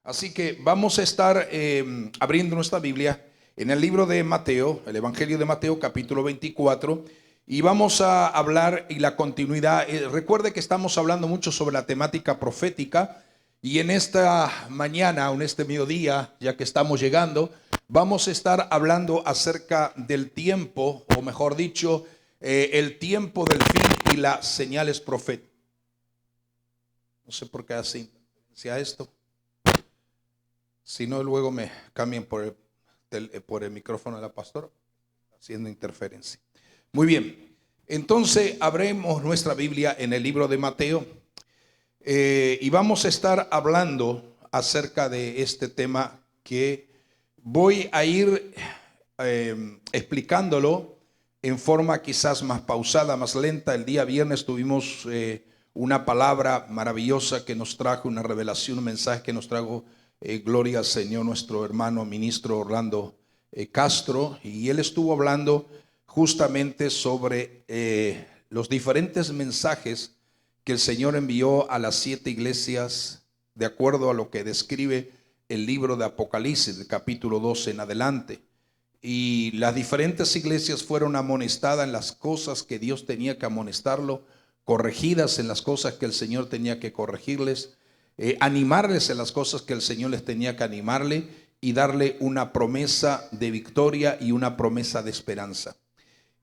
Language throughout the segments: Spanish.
Así que vamos a estar abriendo nuestra Biblia en el libro de Mateo, el Evangelio de Mateo, capítulo 24, y vamos a hablar y la continuidad. Recuerde que estamos hablando mucho sobre la temática profética, y en esta mañana, o en este mediodía, ya que estamos llegando, vamos a estar hablando acerca del tiempo, o mejor dicho, el tiempo del fin y las señales proféticas. No sé por qué así sea esto. Si no, luego me cambian por el micrófono de la pastora, haciendo interferencia. Muy bien, entonces abremos nuestra Biblia en el libro de Mateo y vamos a estar hablando acerca de este tema que voy a ir explicándolo en forma quizás más pausada, más lenta. El día viernes tuvimos una palabra maravillosa que nos trajo, una revelación, un mensaje que nos trajo. Gloria al Señor, nuestro hermano ministro Orlando Castro, y él estuvo hablando justamente sobre los diferentes mensajes que el Señor envió a las 7 iglesias, de acuerdo a lo que describe el libro de Apocalipsis, del capítulo 12 en adelante. Y las diferentes iglesias fueron amonestadas en las cosas que Dios tenía que amonestarlo, corregidas en las cosas que el Señor tenía que corregirles, animarles en las cosas que el Señor les tenía que animarle, y darle una promesa de victoria y una promesa de esperanza.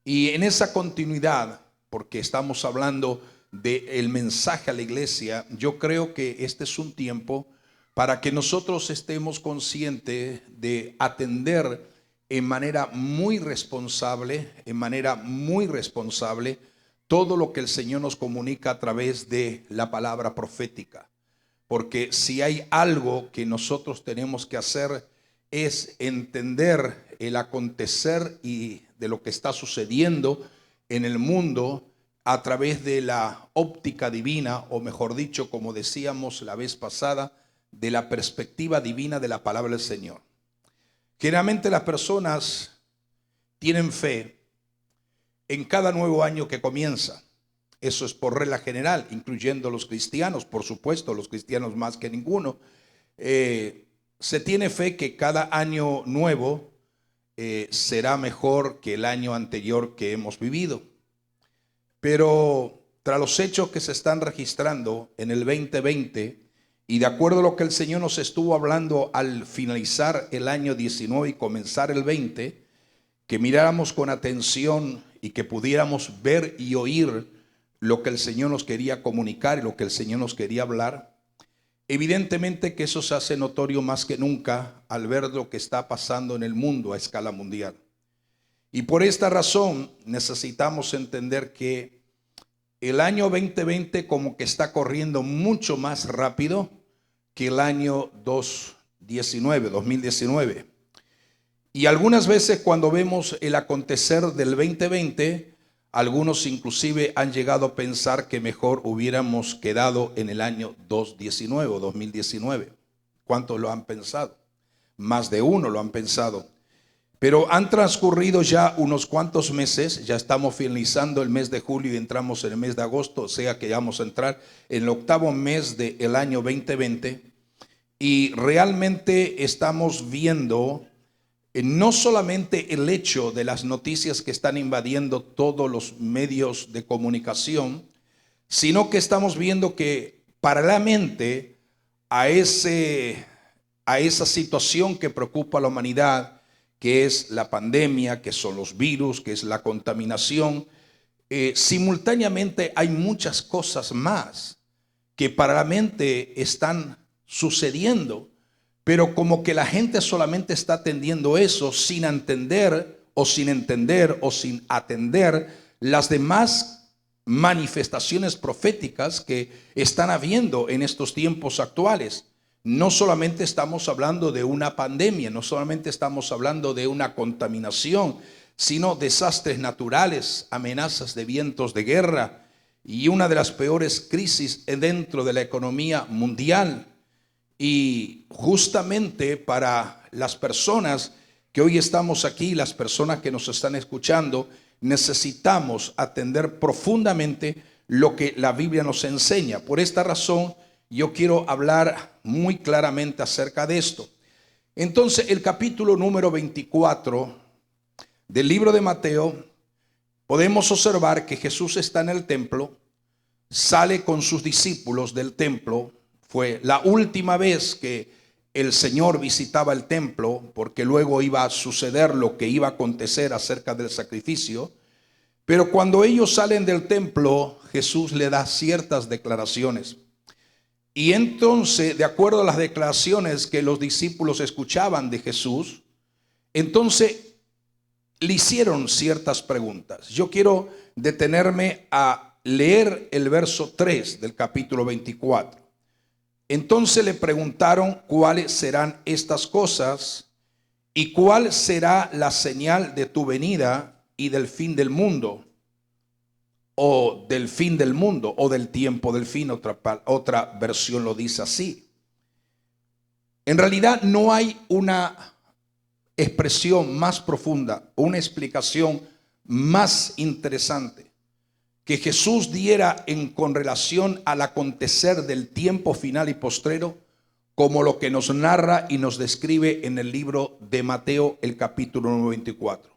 Y en esa continuidad, porque estamos hablando del mensaje a la iglesia, yo creo que este es un tiempo para que nosotros estemos conscientes de atender en manera muy responsable, todo lo que el Señor nos comunica a través de la palabra profética. Porque si hay algo que nosotros tenemos que hacer es entender el acontecer y de lo que está sucediendo en el mundo a través de la óptica divina, o mejor dicho, como decíamos la vez pasada, de la perspectiva divina de la palabra del Señor. Generalmente las personas tienen fe en cada nuevo año que comienza. Eso es por regla general, incluyendo los cristianos, por supuesto, los cristianos más que ninguno. Se tiene fe que cada año nuevo será mejor que el año anterior que hemos vivido. Pero tras los hechos que se están registrando en el 2020, y de acuerdo a lo que el Señor nos estuvo hablando al finalizar el año 19 y comenzar el 20, que miráramos con atención y que pudiéramos ver y oír lo que el Señor nos quería comunicar y lo que el Señor nos quería hablar. Evidentemente que eso se hace notorio más que nunca al ver lo que está pasando en el mundo a escala mundial. Y por esta razón necesitamos entender que el año 2020 como que está corriendo mucho más rápido que el año 2019. Y algunas veces cuando vemos el acontecer del 2020, algunos inclusive han llegado a pensar que mejor hubiéramos quedado en el año 2019. ¿Cuántos lo han pensado? Más de uno lo han pensado. Pero han transcurrido ya unos cuantos meses, ya estamos finalizando el mes de julio y entramos en el mes de agosto, o sea que ya vamos a entrar en el 8º mes del año 2020, y realmente estamos viendo no solamente el hecho de las noticias que están invadiendo todos los medios de comunicación, sino que estamos viendo que paralelamente a esa situación que preocupa a la humanidad, que es la pandemia, que son los virus, que es la contaminación, simultáneamente hay muchas cosas más que paralelamente están sucediendo. Pero como que la gente solamente está atendiendo eso sin entender o sin atender las demás manifestaciones proféticas que están habiendo en estos tiempos actuales. No solamente estamos hablando de una pandemia, no solamente estamos hablando de una contaminación, sino desastres naturales, amenazas de vientos de guerra y una de las peores crisis dentro de la economía mundial. Y justamente para las personas que hoy estamos aquí, las personas que nos están escuchando, necesitamos atender profundamente lo que la Biblia nos enseña. Por esta razón yo quiero hablar muy claramente acerca de esto. Entonces, el capítulo número 24 del libro de Mateo, podemos observar que Jesús está en el templo, sale con sus discípulos del templo. Fue la última vez que el Señor visitaba el templo, porque luego iba a suceder lo que iba a acontecer acerca del sacrificio. Pero cuando ellos salen del templo, Jesús le da ciertas declaraciones. Y entonces, de acuerdo a las declaraciones que los discípulos escuchaban de Jesús, entonces le hicieron ciertas preguntas. Yo quiero detenerme a leer el verso 3 del capítulo 24. Entonces le preguntaron cuáles serán estas cosas y cuál será la señal de tu venida y del fin del mundo, o del fin del mundo, o del tiempo del fin. Otra versión lo dice así. En realidad no hay una expresión más profunda, una explicación más interesante que Jesús diera con relación al acontecer del tiempo final y postrero, como lo que nos narra y nos describe en el libro de Mateo, el capítulo 24.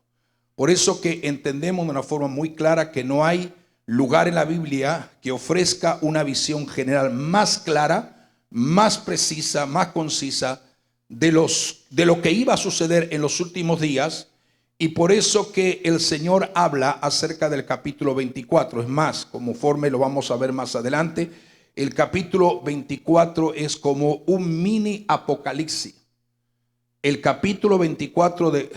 Por eso que entendemos de una forma muy clara que no hay lugar en la Biblia que ofrezca una visión general más clara, más precisa, más concisa de lo que iba a suceder en los últimos días. Y por eso que el Señor habla acerca del capítulo 24. Es más, conforme lo vamos a ver más adelante, el capítulo 24 es como un mini apocalipsis. El capítulo 24 de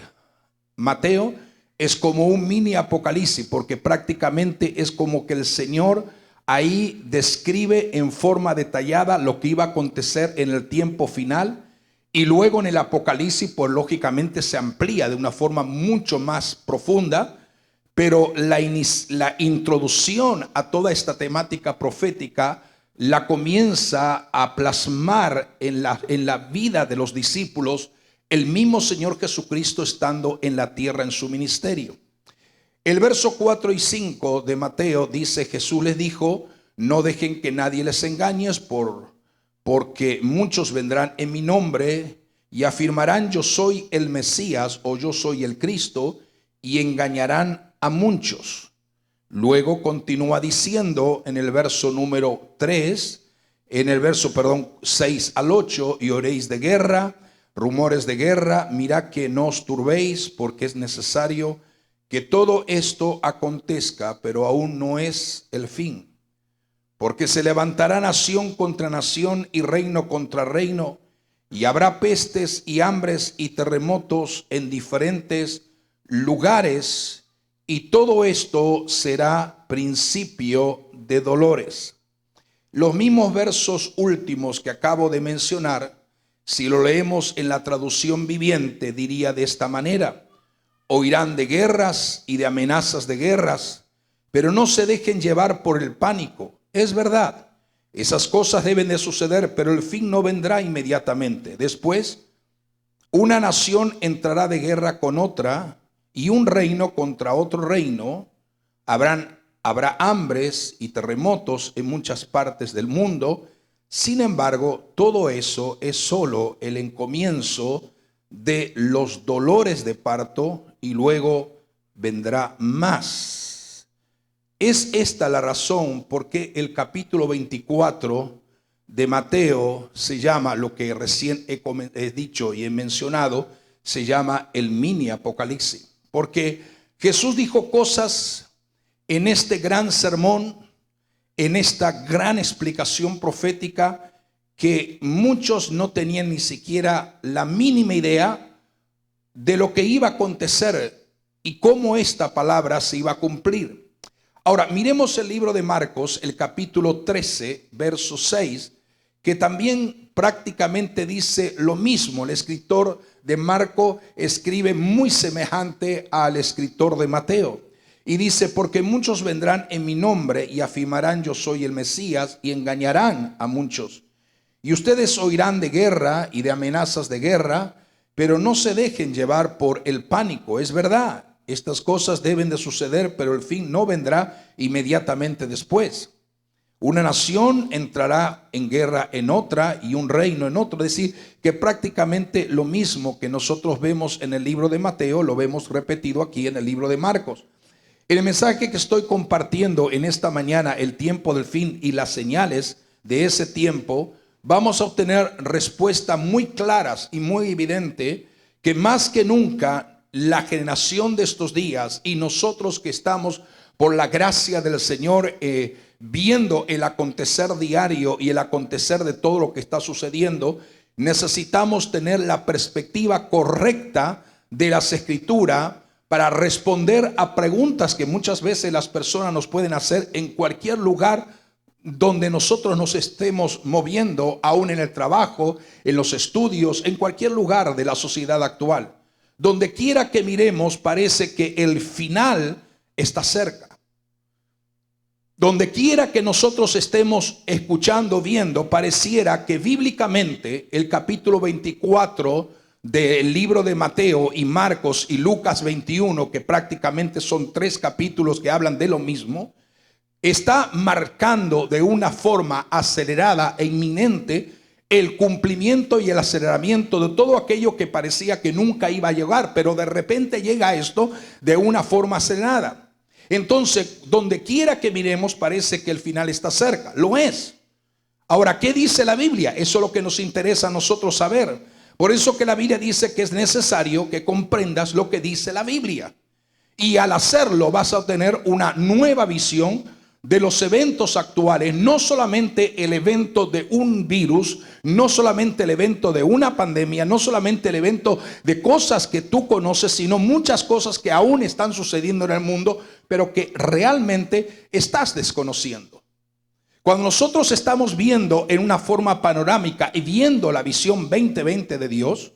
Mateo es como un mini apocalipsis, porque prácticamente es como que el Señor ahí describe en forma detallada lo que iba a acontecer en el tiempo final. Y luego en el Apocalipsis, pues lógicamente se amplía de una forma mucho más profunda, pero la introducción a toda esta temática profética la comienza a plasmar en la vida de los discípulos el mismo Señor Jesucristo estando en la tierra en su ministerio. El verso 4 y 5 de Mateo dice: Jesús les dijo, no dejen que nadie les engañe, porque muchos vendrán en mi nombre y afirmarán yo soy el Mesías o yo soy el Cristo, y engañarán a muchos. Luego continúa diciendo en el verso número 3, en el verso 6 al 8, y oréis de guerra, rumores de guerra, mirad que no os turbéis, porque es necesario que todo esto acontezca, pero aún no es el fin. Porque se levantará nación contra nación y reino contra reino, y habrá pestes y hambres y terremotos en diferentes lugares, y todo esto será principio de dolores. Los mismos versos últimos que acabo de mencionar, si lo leemos en la traducción viviente, diría de esta manera: oirán de guerras y de amenazas de guerras, pero no se dejen llevar por el pánico. Es verdad, esas cosas deben de suceder, pero el fin no vendrá inmediatamente. Después, una nación entrará de guerra con otra y un reino contra otro reino. Habrá hambres y terremotos en muchas partes del mundo. Sin embargo, todo eso es solo el encomienzo de los dolores de parto, y luego vendrá más. Es esta la razón por qué el capítulo 24 de Mateo se llama, lo que recién he dicho y he mencionado, se llama el mini apocalipsis. Porque Jesús dijo cosas en este gran sermón, en esta gran explicación profética, que muchos no tenían ni siquiera la mínima idea de lo que iba a acontecer y cómo esta palabra se iba a cumplir. Ahora, miremos el libro de Marcos, el capítulo 13, verso 6, que también prácticamente dice lo mismo. El escritor de Marcos escribe muy semejante al escritor de Mateo. Y dice: porque muchos vendrán en mi nombre y afirmarán yo soy el Mesías, y engañarán a muchos. Y ustedes oirán de guerra y de amenazas de guerra, pero no se dejen llevar por el pánico. Es verdad, estas cosas deben de suceder, pero el fin no vendrá inmediatamente después. Una nación entrará en guerra en otra y un reino en otro. Es decir, que prácticamente lo mismo que nosotros vemos en el libro de Mateo, lo vemos repetido aquí en el libro de Marcos. En el mensaje que estoy compartiendo en esta mañana, el tiempo del fin y las señales de ese tiempo, vamos a obtener respuestas muy claras y muy evidentes que más que nunca la generación de estos días y nosotros que estamos por la gracia del Señor viendo el acontecer diario y el acontecer de todo lo que está sucediendo, necesitamos tener la perspectiva correcta de las Escrituras para responder a preguntas que muchas veces las personas nos pueden hacer en cualquier lugar donde nosotros nos estemos moviendo, aún en el trabajo, en los estudios, en cualquier lugar de la sociedad actual. Donde quiera que miremos, parece que el final está cerca. Donde quiera que nosotros estemos escuchando, viendo, pareciera que bíblicamente el capítulo 24 del libro de Mateo y Marcos y Lucas 21, que prácticamente son 3 capítulos que hablan de lo mismo, está marcando de una forma acelerada e inminente el cumplimiento y el aceleramiento de todo aquello que parecía que nunca iba a llegar, pero de repente llega esto de una forma acelerada. Entonces, donde quiera que miremos, parece que el final está cerca. Lo es. Ahora, ¿qué dice la Biblia? Eso es lo que nos interesa a nosotros saber. Por eso que la Biblia dice que es necesario que comprendas lo que dice la Biblia. Y al hacerlo vas a obtener una nueva visión de los eventos actuales, no solamente el evento de un virus, no solamente el evento de una pandemia, no solamente el evento de cosas que tú conoces, sino muchas cosas que aún están sucediendo en el mundo, pero que realmente estás desconociendo. Cuando nosotros estamos viendo en una forma panorámica y viendo la visión 2020 de Dios,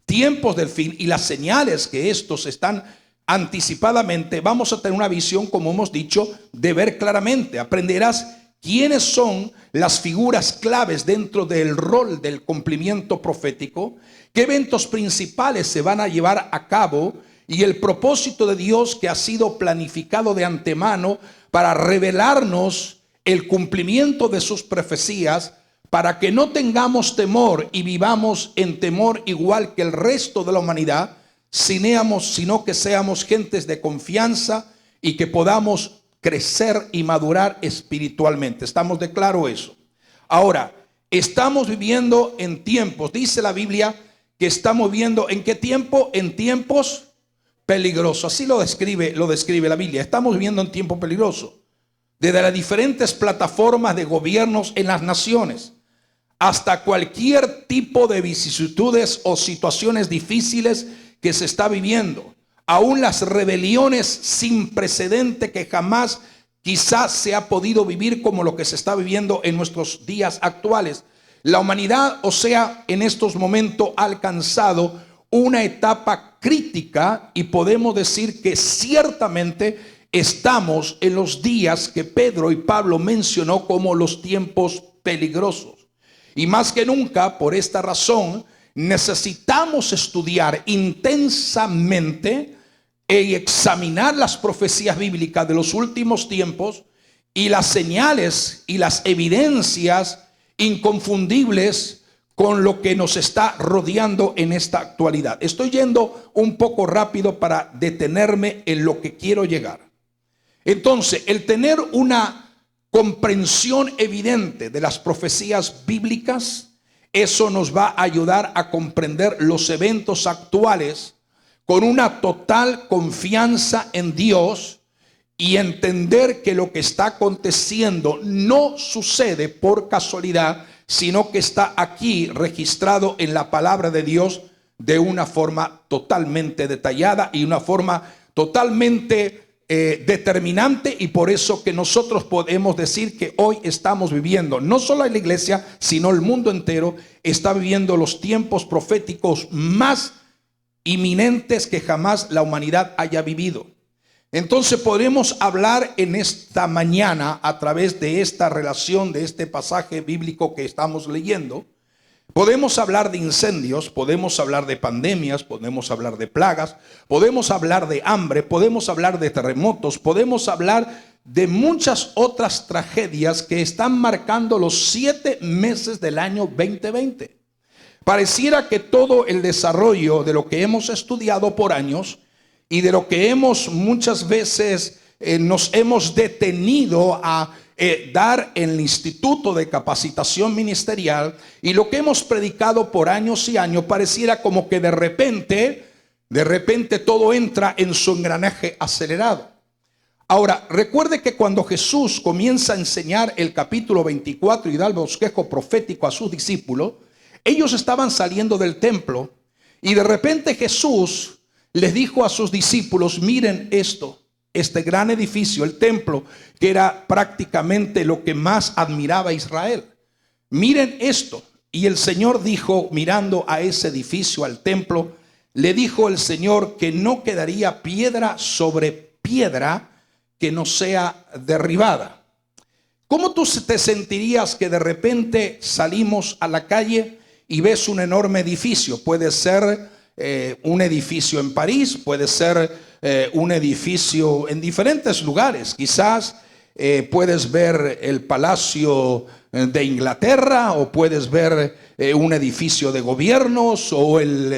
tiempos del fin y las señales que estos están anticipadamente, vamos a tener una visión, como hemos dicho, de ver claramente. Aprenderás quiénes son las figuras claves dentro del rol del cumplimiento profético, qué eventos principales se van a llevar a cabo y el propósito de Dios que ha sido planificado de antemano para revelarnos el cumplimiento de sus profecías, para que no tengamos temor y vivamos en temor igual que el resto de la humanidad, sino que seamos gentes de confianza y que podamos crecer y madurar espiritualmente. ¿Estamos de claro eso? Ahora, estamos viviendo en tiempos, dice la Biblia, que estamos viviendo ¿en qué tiempo? En tiempos peligrosos. Así lo describe la Biblia. Estamos viviendo en tiempos peligrosos. Desde las diferentes plataformas de gobiernos en las naciones hasta cualquier tipo de vicisitudes o situaciones difíciles que se está viviendo, aún las rebeliones sin precedente que jamás quizás se ha podido vivir como lo que se está viviendo en nuestros días actuales. La humanidad, o sea, en estos momentos ha alcanzado una etapa crítica y podemos decir que ciertamente estamos en los días que Pedro y Pablo mencionó como los tiempos peligrosos. Y más que nunca, por esta razón, necesitamos estudiar intensamente y examinar las profecías bíblicas de los últimos tiempos y las señales y las evidencias inconfundibles con lo que nos está rodeando en esta actualidad. Estoy yendo un poco rápido para detenerme en lo que quiero llegar. Entonces, el tener una comprensión evidente de las profecías bíblicas, eso nos va a ayudar a comprender los eventos actuales con una total confianza en Dios y entender que lo que está aconteciendo no sucede por casualidad, sino que está aquí registrado en la palabra de Dios de una forma totalmente detallada y una forma totalmente determinante, y por eso que nosotros podemos decir que hoy estamos viviendo, no solo en la iglesia, sino el mundo entero está viviendo los tiempos proféticos más inminentes que jamás la humanidad haya vivido. Entonces podremos hablar en esta mañana a través de esta relación, de este pasaje bíblico que estamos leyendo, Podemos hablar de incendios, podemos hablar de pandemias, podemos hablar de plagas, podemos hablar de hambre, podemos hablar de terremotos, podemos hablar de muchas otras tragedias que están marcando los 7 meses del año 2020. Pareciera que todo el desarrollo de lo que hemos estudiado por años y de lo que hemos muchas veces nos hemos detenido a dar en el Instituto de Capacitación Ministerial y lo que hemos predicado por años y años, pareciera como que de repente todo entra en su engranaje acelerado. Ahora, recuerde que cuando Jesús comienza a enseñar el capítulo 24 y da el bosquejo profético a sus discípulos, ellos estaban saliendo del templo y de repente Jesús les dijo a sus discípulos: miren esto, este gran edificio, el templo, que era prácticamente lo que más admiraba Israel. Miren esto. Y el Señor dijo, mirando a ese edificio, al templo, le dijo el Señor que no quedaría piedra sobre piedra que no sea derribada. ¿Cómo tú te sentirías que de repente salimos a la calle y ves un enorme edificio? Puede ser un edificio en París, puede ser un edificio en diferentes lugares. Quizás puedes ver el Palacio de Inglaterra, o puedes ver un edificio de gobiernos, o el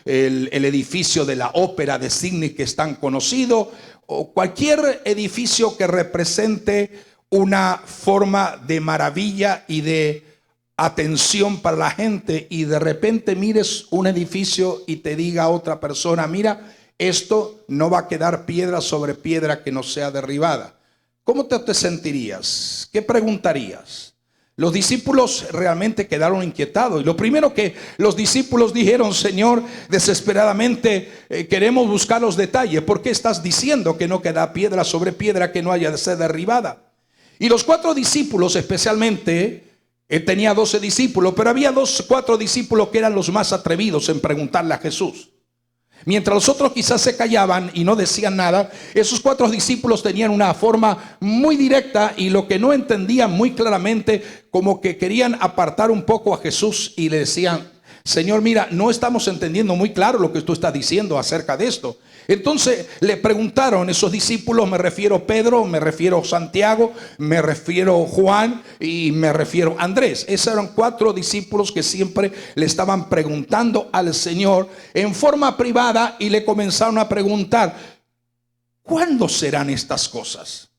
edificio de la Ópera de Sydney, que es tan conocido, o cualquier edificio que represente una forma de maravilla y de atención para la gente, y de repente mires un edificio y te diga a otra persona: mira, esto no va a quedar piedra sobre piedra que no sea derribada. ¿Cómo te sentirías? ¿Qué preguntarías? Los discípulos realmente quedaron inquietados, y lo primero que los discípulos dijeron: Señor, desesperadamente queremos buscar los detalles. ¿Por qué estás diciendo que no queda piedra sobre piedra que no haya de ser derribada? Y los 4 discípulos, especialmente, tenía 12 discípulos, pero había 4 discípulos que eran los más atrevidos en preguntarle a Jesús. Mientras los otros quizás se callaban y no decían nada, esos 4 discípulos tenían una forma muy directa, y lo que no entendían muy claramente, como que querían apartar un poco a Jesús, y le decían: Señor, mira, no estamos entendiendo muy claro lo que tú estás diciendo acerca de esto. Entonces le preguntaron esos discípulos, me refiero Pedro, me refiero Santiago, me refiero Juan y me refiero Andrés. Esos eran 4 discípulos que siempre le estaban preguntando al Señor en forma privada, y le comenzaron a preguntar: ¿cuándo serán estas cosas?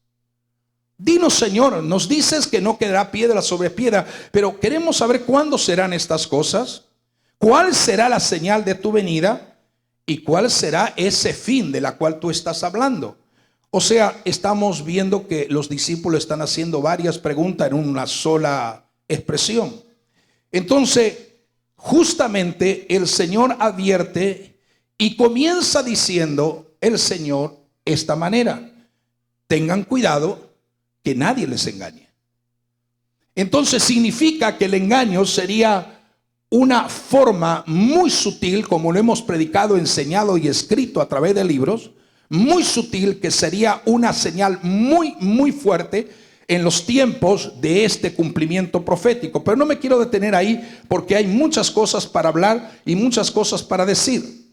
Dinos, Señor, nos dices que no quedará piedra sobre piedra, pero queremos saber cuándo serán estas cosas. ¿Cuál será la señal de tu venida? ¿Y cuál será ese fin de la cual tú estás hablando? O sea, estamos viendo que los discípulos están haciendo varias preguntas en una sola expresión. Entonces, justamente el Señor advierte y comienza diciendo el Señor esta manera: tengan cuidado que nadie les engañe. Entonces significa que el engaño sería una forma muy sutil, como lo hemos predicado, enseñado y escrito a través de libros, muy sutil, que sería una señal muy fuerte en los tiempos de este cumplimiento profético. Pero no me quiero detener ahí, porque hay muchas cosas para hablar y muchas cosas para decir.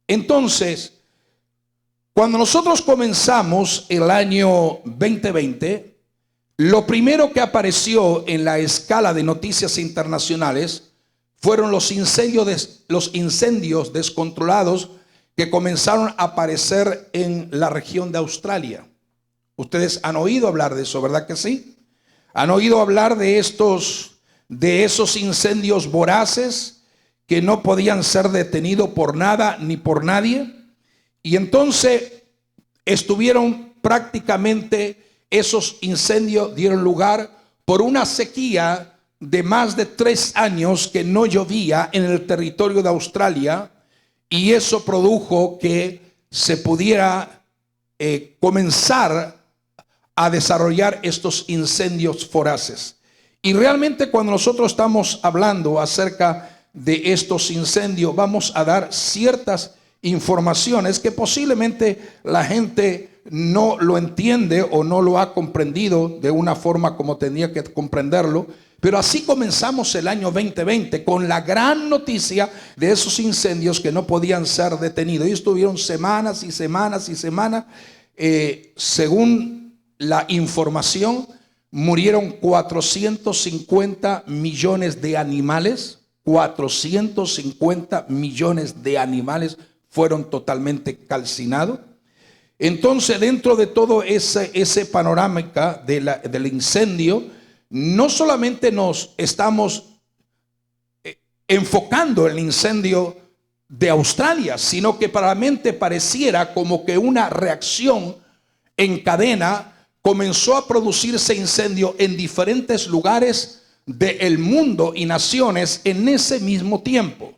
Entonces, cuando nosotros comenzamos el año 2020, lo primero que apareció en la escala de noticias internacionales fueron los incendios descontrolados que comenzaron a aparecer en la región de Australia. Ustedes han oído hablar de eso, ¿verdad que sí? Han oído hablar de esos incendios voraces que no podían ser detenidos por nada ni por nadie. Y entonces estuvieron prácticamente, esos incendios dieron lugar por una sequía de más de 3 años que no llovía en el territorio de Australia, y eso produjo que se pudiera comenzar a desarrollar estos incendios voraces. Y realmente, cuando nosotros estamos hablando acerca de estos incendios, vamos a dar ciertas informaciones que posiblemente la gente no lo entiende o no lo ha comprendido de una forma como tenía que comprenderlo. Pero así comenzamos el año 2020 con la gran noticia de esos incendios que no podían ser detenidos. Y estuvieron semanas y semanas y semanas. Según la información, murieron 450 millones de animales. 450 millones de animales fueron totalmente calcinados. Entonces, dentro de todo ese panorámica del incendio, no solamente nos estamos enfocando en el incendio de Australia, sino que para la mente pareciera como que una reacción en cadena comenzó a producirse incendio en diferentes lugares del mundo y naciones en ese mismo tiempo.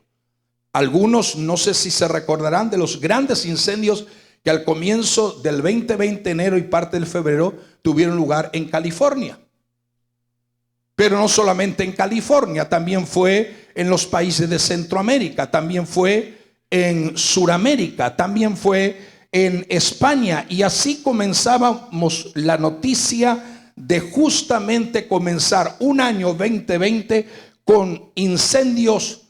Algunos, no sé si se recordarán de los grandes incendios que al comienzo del 2020, enero y parte del febrero, tuvieron lugar en California. Pero no solamente en California, también fue en los países de Centroamérica, también fue en Suramérica, también fue en España. Y así comenzábamos la noticia de justamente comenzar un año 2020 con incendios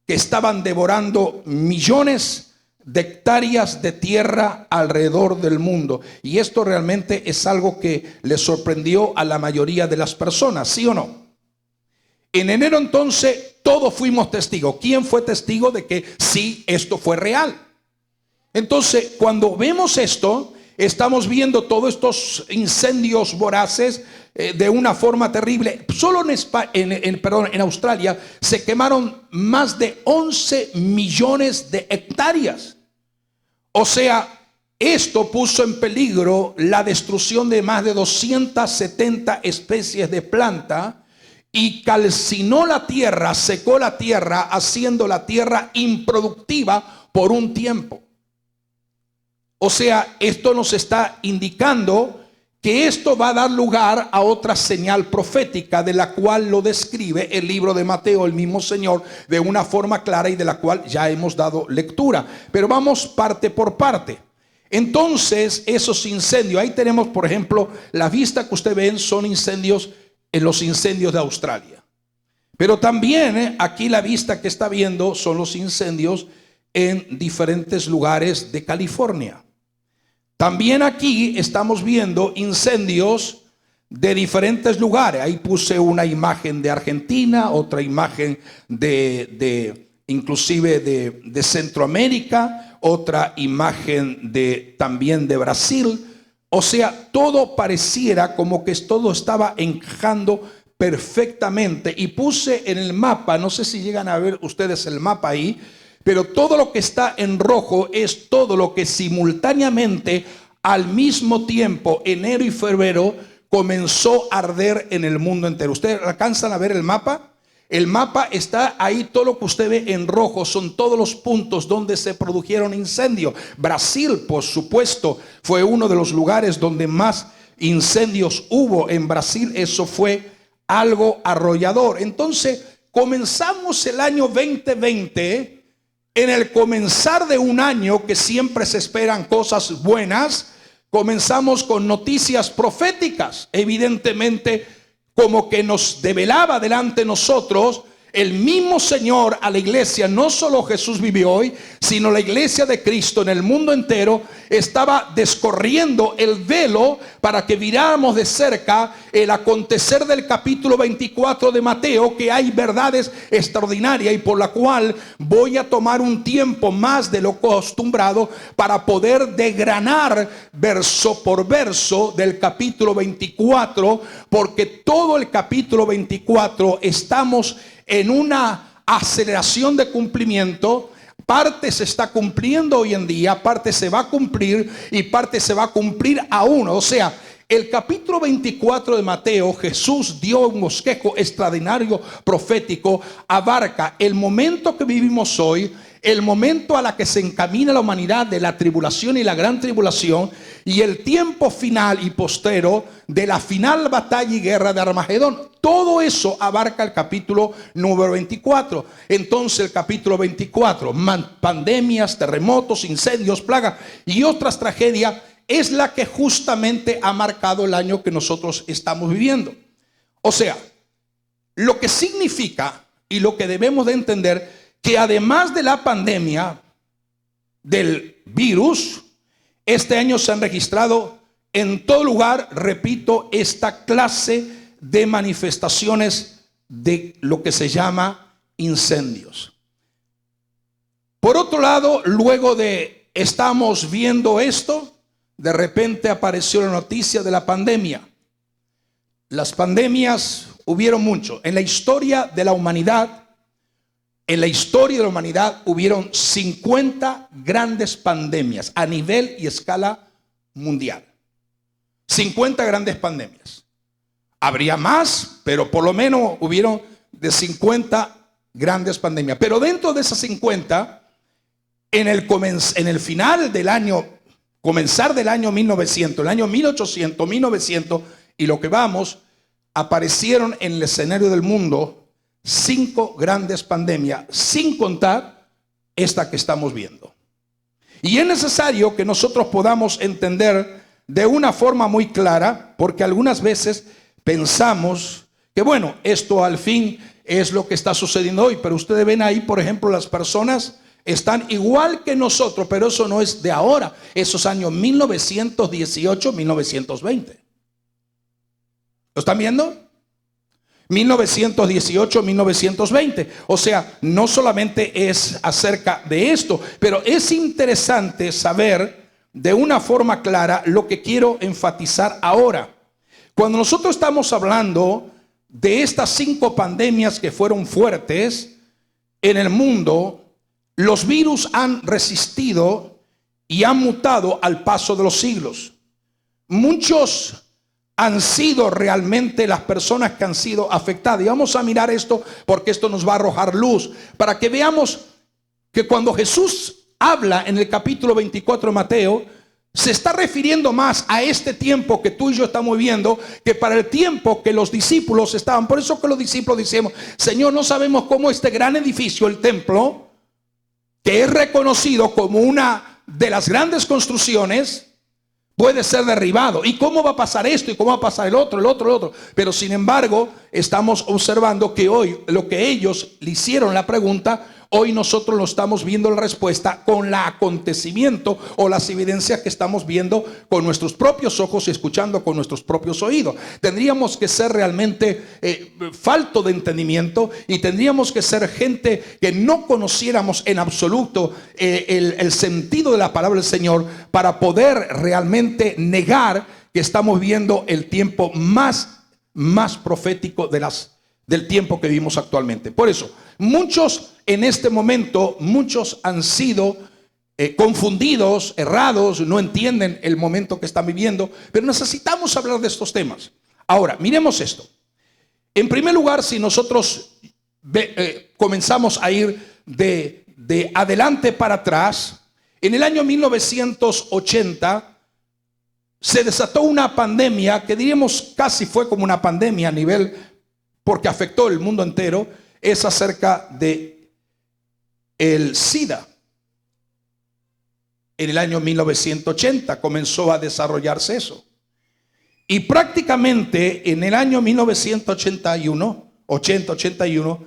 que estaban devorando millones de hectáreas de tierra alrededor del mundo. Y esto realmente es algo que le sorprendió a la mayoría de las personas, ¿sí o no? En enero entonces todos fuimos testigos. ¿Quién fue testigo de que sí, esto fue real? Entonces, cuando vemos esto, estamos viendo todos estos incendios voraces de una forma terrible. Solo en Australia se quemaron más de 11 millones de hectáreas. O sea, esto puso en peligro la destrucción de más de 270 especies de planta y calcinó la tierra, secó la tierra, haciendo la tierra improductiva por un tiempo. O sea, esto nos está indicando que esto va a dar lugar a otra señal profética, de la cual lo describe el libro de Mateo, el mismo Señor, de una forma clara y de la cual ya hemos dado lectura. Pero vamos parte por parte. Entonces, esos incendios, ahí tenemos, por ejemplo, la vista que usted ven son incendios en los incendios de Australia. Pero también aquí la vista que está viendo son los incendios en diferentes lugares de California. También aquí estamos viendo incendios de diferentes lugares. Ahí puse una imagen de Argentina, otra imagen inclusive de Centroamérica, otra imagen también de Brasil. O sea, todo pareciera como que todo estaba encajando perfectamente. Y puse en el mapa, no sé si llegan a ver ustedes el mapa ahí, pero todo lo que está en rojo es todo lo que simultáneamente, al mismo tiempo, enero y febrero, comenzó a arder en el mundo entero. ¿Ustedes alcanzan a ver el mapa? El mapa está ahí, todo lo que usted ve en rojo son todos los puntos donde se produjeron incendios. Brasil, por supuesto, fue uno de los lugares donde más incendios hubo en Brasil. Eso fue algo arrollador. Entonces, comenzamos el año 2020. En el comenzar de un año que siempre se esperan cosas buenas, comenzamos con noticias proféticas. Evidentemente, como que nos develaba delante de nosotros el mismo Señor a la iglesia. No solo Jesús vivió hoy, sino la iglesia de Cristo en el mundo entero estaba descorriendo el velo para que miráramos de cerca el acontecer del capítulo 24 de Mateo, que hay verdades extraordinarias y por la cual voy a tomar un tiempo más de lo acostumbrado para poder desgranar verso por verso del capítulo 24, porque todo el capítulo 24 estamos en una aceleración de cumplimiento. Parte se está cumpliendo hoy en día, parte se va a cumplir y parte se va a cumplir aún. O sea, el capítulo 24 de Mateo, Jesús dio un bosquejo extraordinario profético, abarca el momento que vivimos hoy, el momento a la que se encamina la humanidad de la tribulación y la gran tribulación, y el tiempo final y postero de la final batalla y guerra de Armagedón. Todo eso abarca el capítulo número 24. Entonces el capítulo 24, pandemias, terremotos, incendios, plagas y otras tragedias, es la que justamente ha marcado el año que nosotros estamos viviendo. O sea, Lo que significa y lo que debemos de entender, que además de la pandemia del virus, este año se han registrado en todo lugar, repito, esta clase de manifestaciones de lo que se llama incendios. Por otro lado, luego de estamos viendo esto, de repente apareció la noticia de la pandemia. Las pandemias hubieron mucho. En la historia de la humanidad, hubieron 50 grandes pandemias a nivel y escala mundial. 50 grandes pandemias. Habría más, pero por lo menos hubieron de 50 grandes pandemias. Pero dentro de esas 50, en el final del año, comenzar del año 1900, el año 1800, 1900 y lo que vamos, aparecieron en el escenario del mundo 5 grandes pandemias, sin contar esta que estamos viendo. Y es necesario que nosotros podamos entender de una forma muy clara, porque algunas veces pensamos que bueno, esto al fin es lo que está sucediendo hoy, pero ustedes ven ahí, por ejemplo, las personas están igual que nosotros, pero eso no es de ahora, esos años 1918, 1920. ¿Lo están viendo? 1918, 1920. O sea, no solamente es acerca de esto, pero es interesante saber de una forma clara lo que quiero enfatizar ahora. Cuando nosotros estamos hablando de estas 5 pandemias que fueron fuertes en el mundo, los virus han resistido y han mutado al paso de los siglos. Muchos han sido realmente las personas que han sido afectadas. Y vamos a mirar esto porque esto nos va a arrojar luz para que veamos que cuando Jesús habla en el capítulo 24 de Mateo, se está refiriendo más a este tiempo que tú y yo estamos viviendo que para el tiempo que los discípulos estaban. Por eso que los discípulos decíamos: Señor, no sabemos cómo este gran edificio, el templo, que es reconocido como una de las grandes construcciones, puede ser derribado. ¿Y cómo va a pasar esto? ¿Y cómo va a pasar el otro? Pero sin embargo, estamos observando que hoy lo que ellos le hicieron la pregunta, hoy nosotros lo estamos viendo la respuesta con el acontecimiento o las evidencias que estamos viendo con nuestros propios ojos y escuchando con nuestros propios oídos. Tendríamos que ser realmente falto de entendimiento y tendríamos que ser gente que no conociéramos en absoluto el sentido de la palabra del Señor para poder realmente negar que estamos viendo el tiempo más profético del tiempo que vivimos actualmente. Por eso, muchos en este momento, muchos han sido confundidos, errados, no entienden el momento que están viviendo, pero necesitamos hablar de estos temas. Ahora, miremos esto. En primer lugar, si nosotros comenzamos a ir de adelante para atrás, en el año 1980 se desató una pandemia que diríamos casi fue como una pandemia a nivel, porque afectó el mundo entero. Es acerca de el SIDA. En el año 1980 comenzó a desarrollarse eso. Y prácticamente en el año 1981,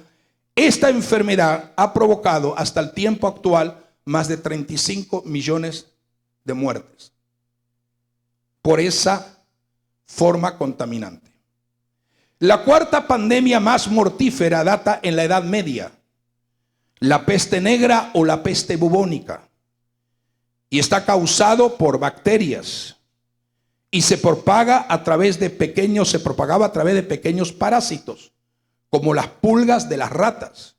esta enfermedad ha provocado hasta el tiempo actual más de 35 millones de muertes por esa forma contaminante. La cuarta pandemia más mortífera data en la Edad Media, la peste negra o la peste bubónica, y está causado por bacterias y se propagaba a través de pequeños parásitos como las pulgas de las ratas,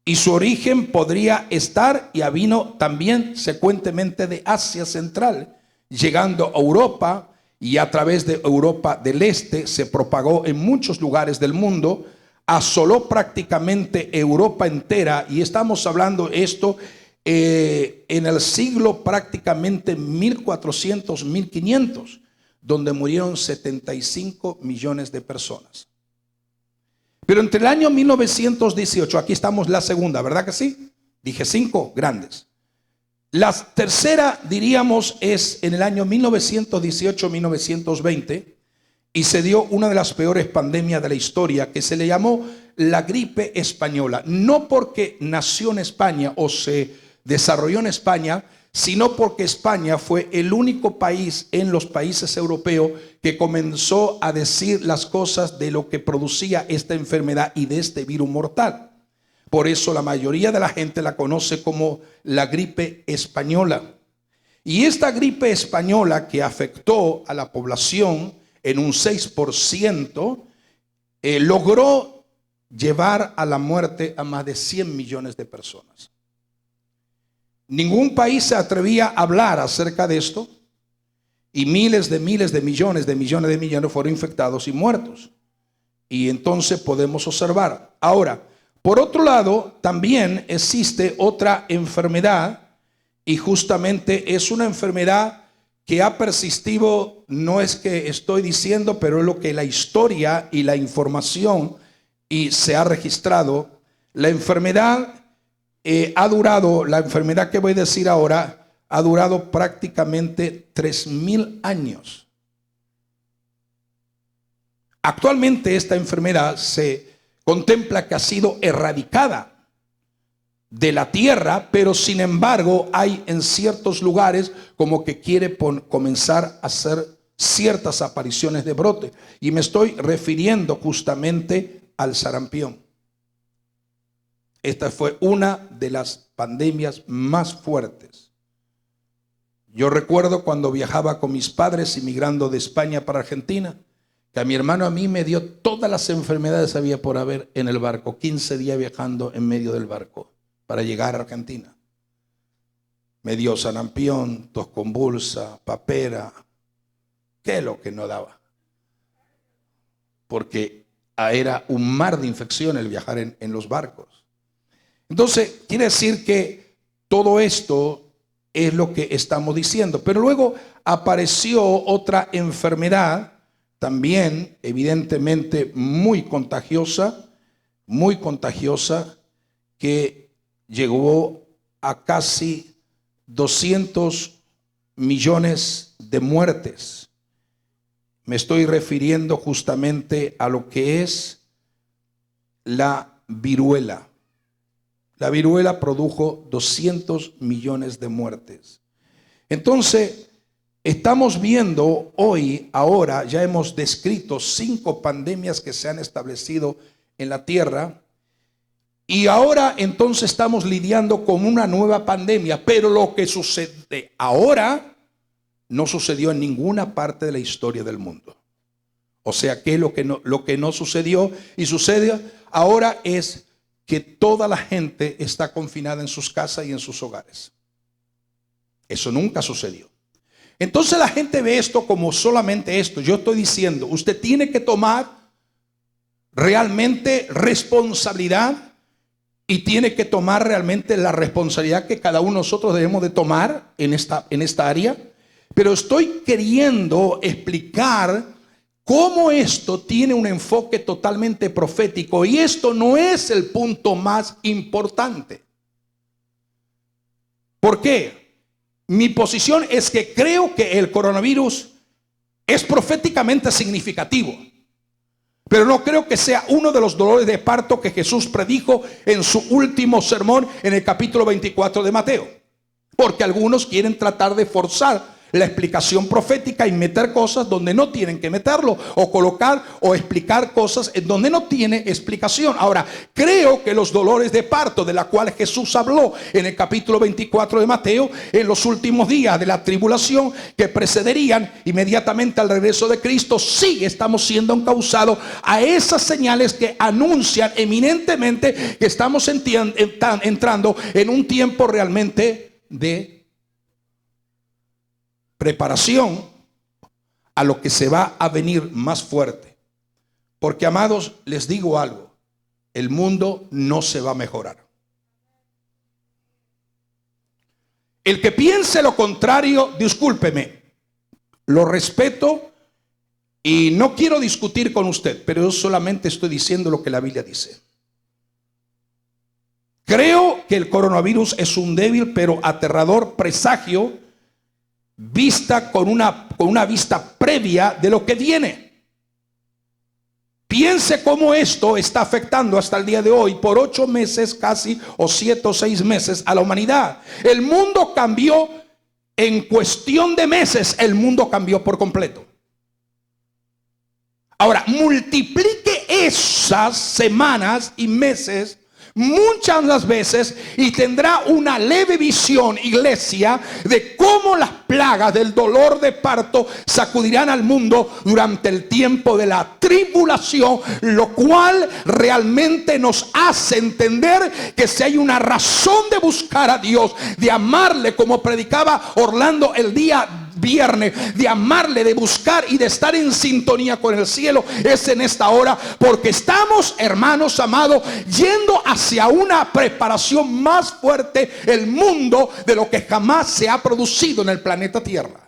y su origen podría estar y vino también secuentemente de Asia Central, llegando a Europa, y a través de Europa del Este se propagó en muchos lugares del mundo, asoló prácticamente Europa entera. Y estamos hablando esto en el siglo prácticamente 1400, 1500, donde murieron 75 millones de personas. Pero entre el año 1918, aquí estamos la segunda, ¿verdad que sí? Dije 5 grandes. La tercera, diríamos, es en el año 1918-1920, y se dio una de las peores pandemias de la historia, que se le llamó la gripe española. No porque nació en España o se desarrolló en España, sino porque España fue el único país en los países europeos que comenzó a decir las cosas de lo que producía esta enfermedad y de este virus mortal. Por eso la mayoría de la gente la conoce como la gripe española. Y esta gripe española, que afectó a la población en un 6%, logró llevar a la muerte a más de 100 millones de personas. Ningún país se atrevía a hablar acerca de esto, y miles de millones fueron infectados y muertos. Y entonces podemos observar. Ahora, por otro lado, también existe otra enfermedad, y justamente es una enfermedad que ha persistido, no es que estoy diciendo, pero es lo que la historia y la información y se ha registrado. La enfermedad la enfermedad que voy a decir ahora, ha durado prácticamente 3000 años. Actualmente esta enfermedad se contempla que ha sido erradicada de la tierra, pero sin embargo hay en ciertos lugares como que quiere comenzar a hacer ciertas apariciones de brote. Y me estoy refiriendo justamente al sarampión. Esta fue una de las pandemias más fuertes. Yo recuerdo cuando viajaba con mis padres emigrando de España para Argentina, que a mi hermano, a mí me dio todas las enfermedades que había por haber en el barco. 15 días viajando en medio del barco para llegar a Argentina. Me dio sarampión, tos convulsa, papera. ¿Qué es lo que no daba? Porque era un mar de infección el viajar en los barcos. Entonces, quiere decir que todo esto es lo que estamos diciendo. Pero luego apareció otra enfermedad, también evidentemente muy contagiosa, que llegó a casi 200 millones de muertes. Me estoy refiriendo justamente a lo que es la viruela. La viruela produjo 200 millones de muertes. Entonces, estamos viendo hoy, ahora, ya hemos descrito 5 pandemias que se han establecido en la tierra. Y ahora entonces estamos lidiando con una nueva pandemia. Pero lo que sucede ahora no sucedió en ninguna parte de la historia del mundo. O sea que lo que no sucedió y sucede ahora es que toda la gente está confinada en sus casas y en sus hogares. Eso nunca sucedió. Entonces la gente ve esto como solamente esto. Yo estoy diciendo, usted tiene que tomar realmente responsabilidad y tiene que tomar realmente la responsabilidad que cada uno de nosotros debemos de tomar en esta área. Pero estoy queriendo explicar cómo esto tiene un enfoque totalmente profético, y esto no es el punto más importante. ¿Por qué? Mi posición es que creo que el coronavirus es proféticamente significativo, pero no creo que sea uno de los dolores de parto que Jesús predijo en su último sermón en el capítulo 24 de Mateo, porque algunos quieren tratar de forzar la explicación profética y meter cosas donde no tienen que meterlo, o colocar o explicar cosas en donde no tiene explicación. Ahora, creo que los dolores de parto de la cual Jesús habló en el capítulo 24 de Mateo, en los últimos días de la tribulación que precederían inmediatamente al regreso de Cristo, sí estamos siendo encausados a esas señales que anuncian eminentemente que estamos entrando en un tiempo realmente de preparación a lo que se va a venir más fuerte. Porque, amados, les digo algo: el mundo no se va a mejorar. El que piense lo contrario, discúlpeme, lo respeto y no quiero discutir con usted, pero yo solamente estoy diciendo lo que la Biblia dice. Creo que el coronavirus es un débil pero aterrador presagio, vista con una vista previa de lo que viene. Piense cómo esto está afectando hasta el día de hoy, por 8 meses casi, o 7 o 6 meses, a la humanidad. El mundo cambió en cuestión de meses, el mundo cambió por completo. Ahora, multiplique esas semanas y meses muchas las veces y tendrá una leve visión, iglesia, de cómo las plagas del dolor de parto sacudirán al mundo durante el tiempo de la tribulación, lo cual realmente nos hace entender que si hay una razón de buscar a Dios, de amarle, como predicaba Orlando el día viernes, de amarle, de buscar y de estar en sintonía con el cielo, es en esta hora, porque estamos, hermanos amados, yendo hacia una preparación más fuerte, el mundo, de lo que jamás se ha producido en el planeta Tierra.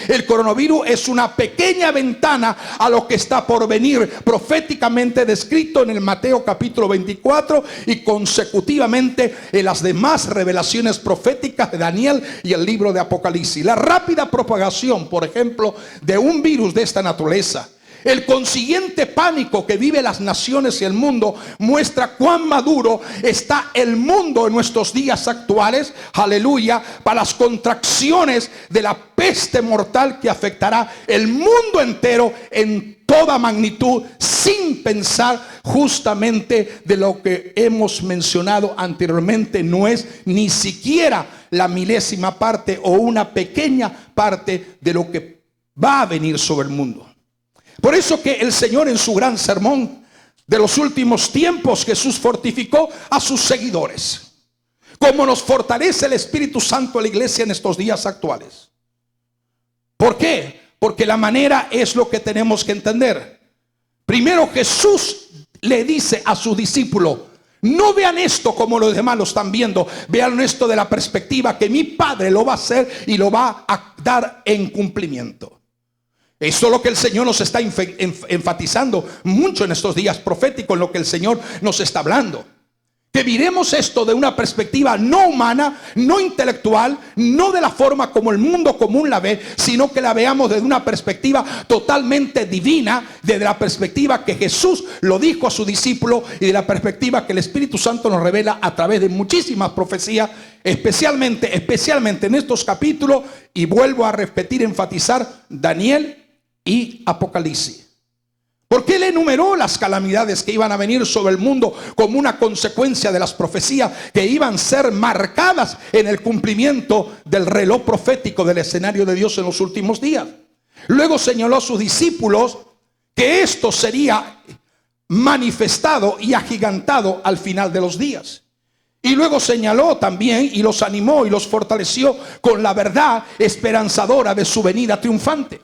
El coronavirus es una pequeña ventana a lo que está por venir, proféticamente descrito en el Mateo capítulo 24 y consecutivamente en las demás revelaciones proféticas de Daniel y el libro de Apocalipsis. La rápida propagación, por ejemplo, de un virus de esta naturaleza, el consiguiente pánico que vive las naciones y el mundo, muestra cuán maduro está el mundo en nuestros días actuales, aleluya, para las contracciones de la peste mortal que afectará el mundo entero en toda magnitud, sin pensar justamente de lo que hemos mencionado anteriormente. No es ni siquiera la milésima parte o una pequeña parte de lo que va a venir sobre el mundo. Por eso que el Señor, en su gran sermón de los últimos tiempos, Jesús fortificó a sus seguidores, como nos fortalece el Espíritu Santo a la iglesia en estos días actuales. ¿Por qué? Porque la manera es lo que tenemos que entender. Primero, Jesús le dice a sus discípulos: no vean esto como los demás lo están viendo, vean esto de la perspectiva que mi Padre lo va a hacer y lo va a dar en cumplimiento. Eso es lo que el Señor nos está enfatizando mucho en estos días proféticos, en lo que el Señor nos está hablando. Que miremos esto de una perspectiva no humana, no intelectual, no de la forma como el mundo común la ve, sino que la veamos desde una perspectiva totalmente divina, desde la perspectiva que Jesús lo dijo a su discípulo y de la perspectiva que el Espíritu Santo nos revela a través de muchísimas profecías, especialmente en estos capítulos, y vuelvo a repetir, enfatizar, Daniel y Apocalipsis. Porque él enumeró las calamidades que iban a venir sobre el mundo como una consecuencia de las profecías que iban a ser marcadas en el cumplimiento del reloj profético del escenario de Dios en los últimos días. Luego señaló a sus discípulos que esto sería manifestado y agigantado al final de los días. Y luego señaló también y los animó y los fortaleció con la verdad esperanzadora de su venida triunfante.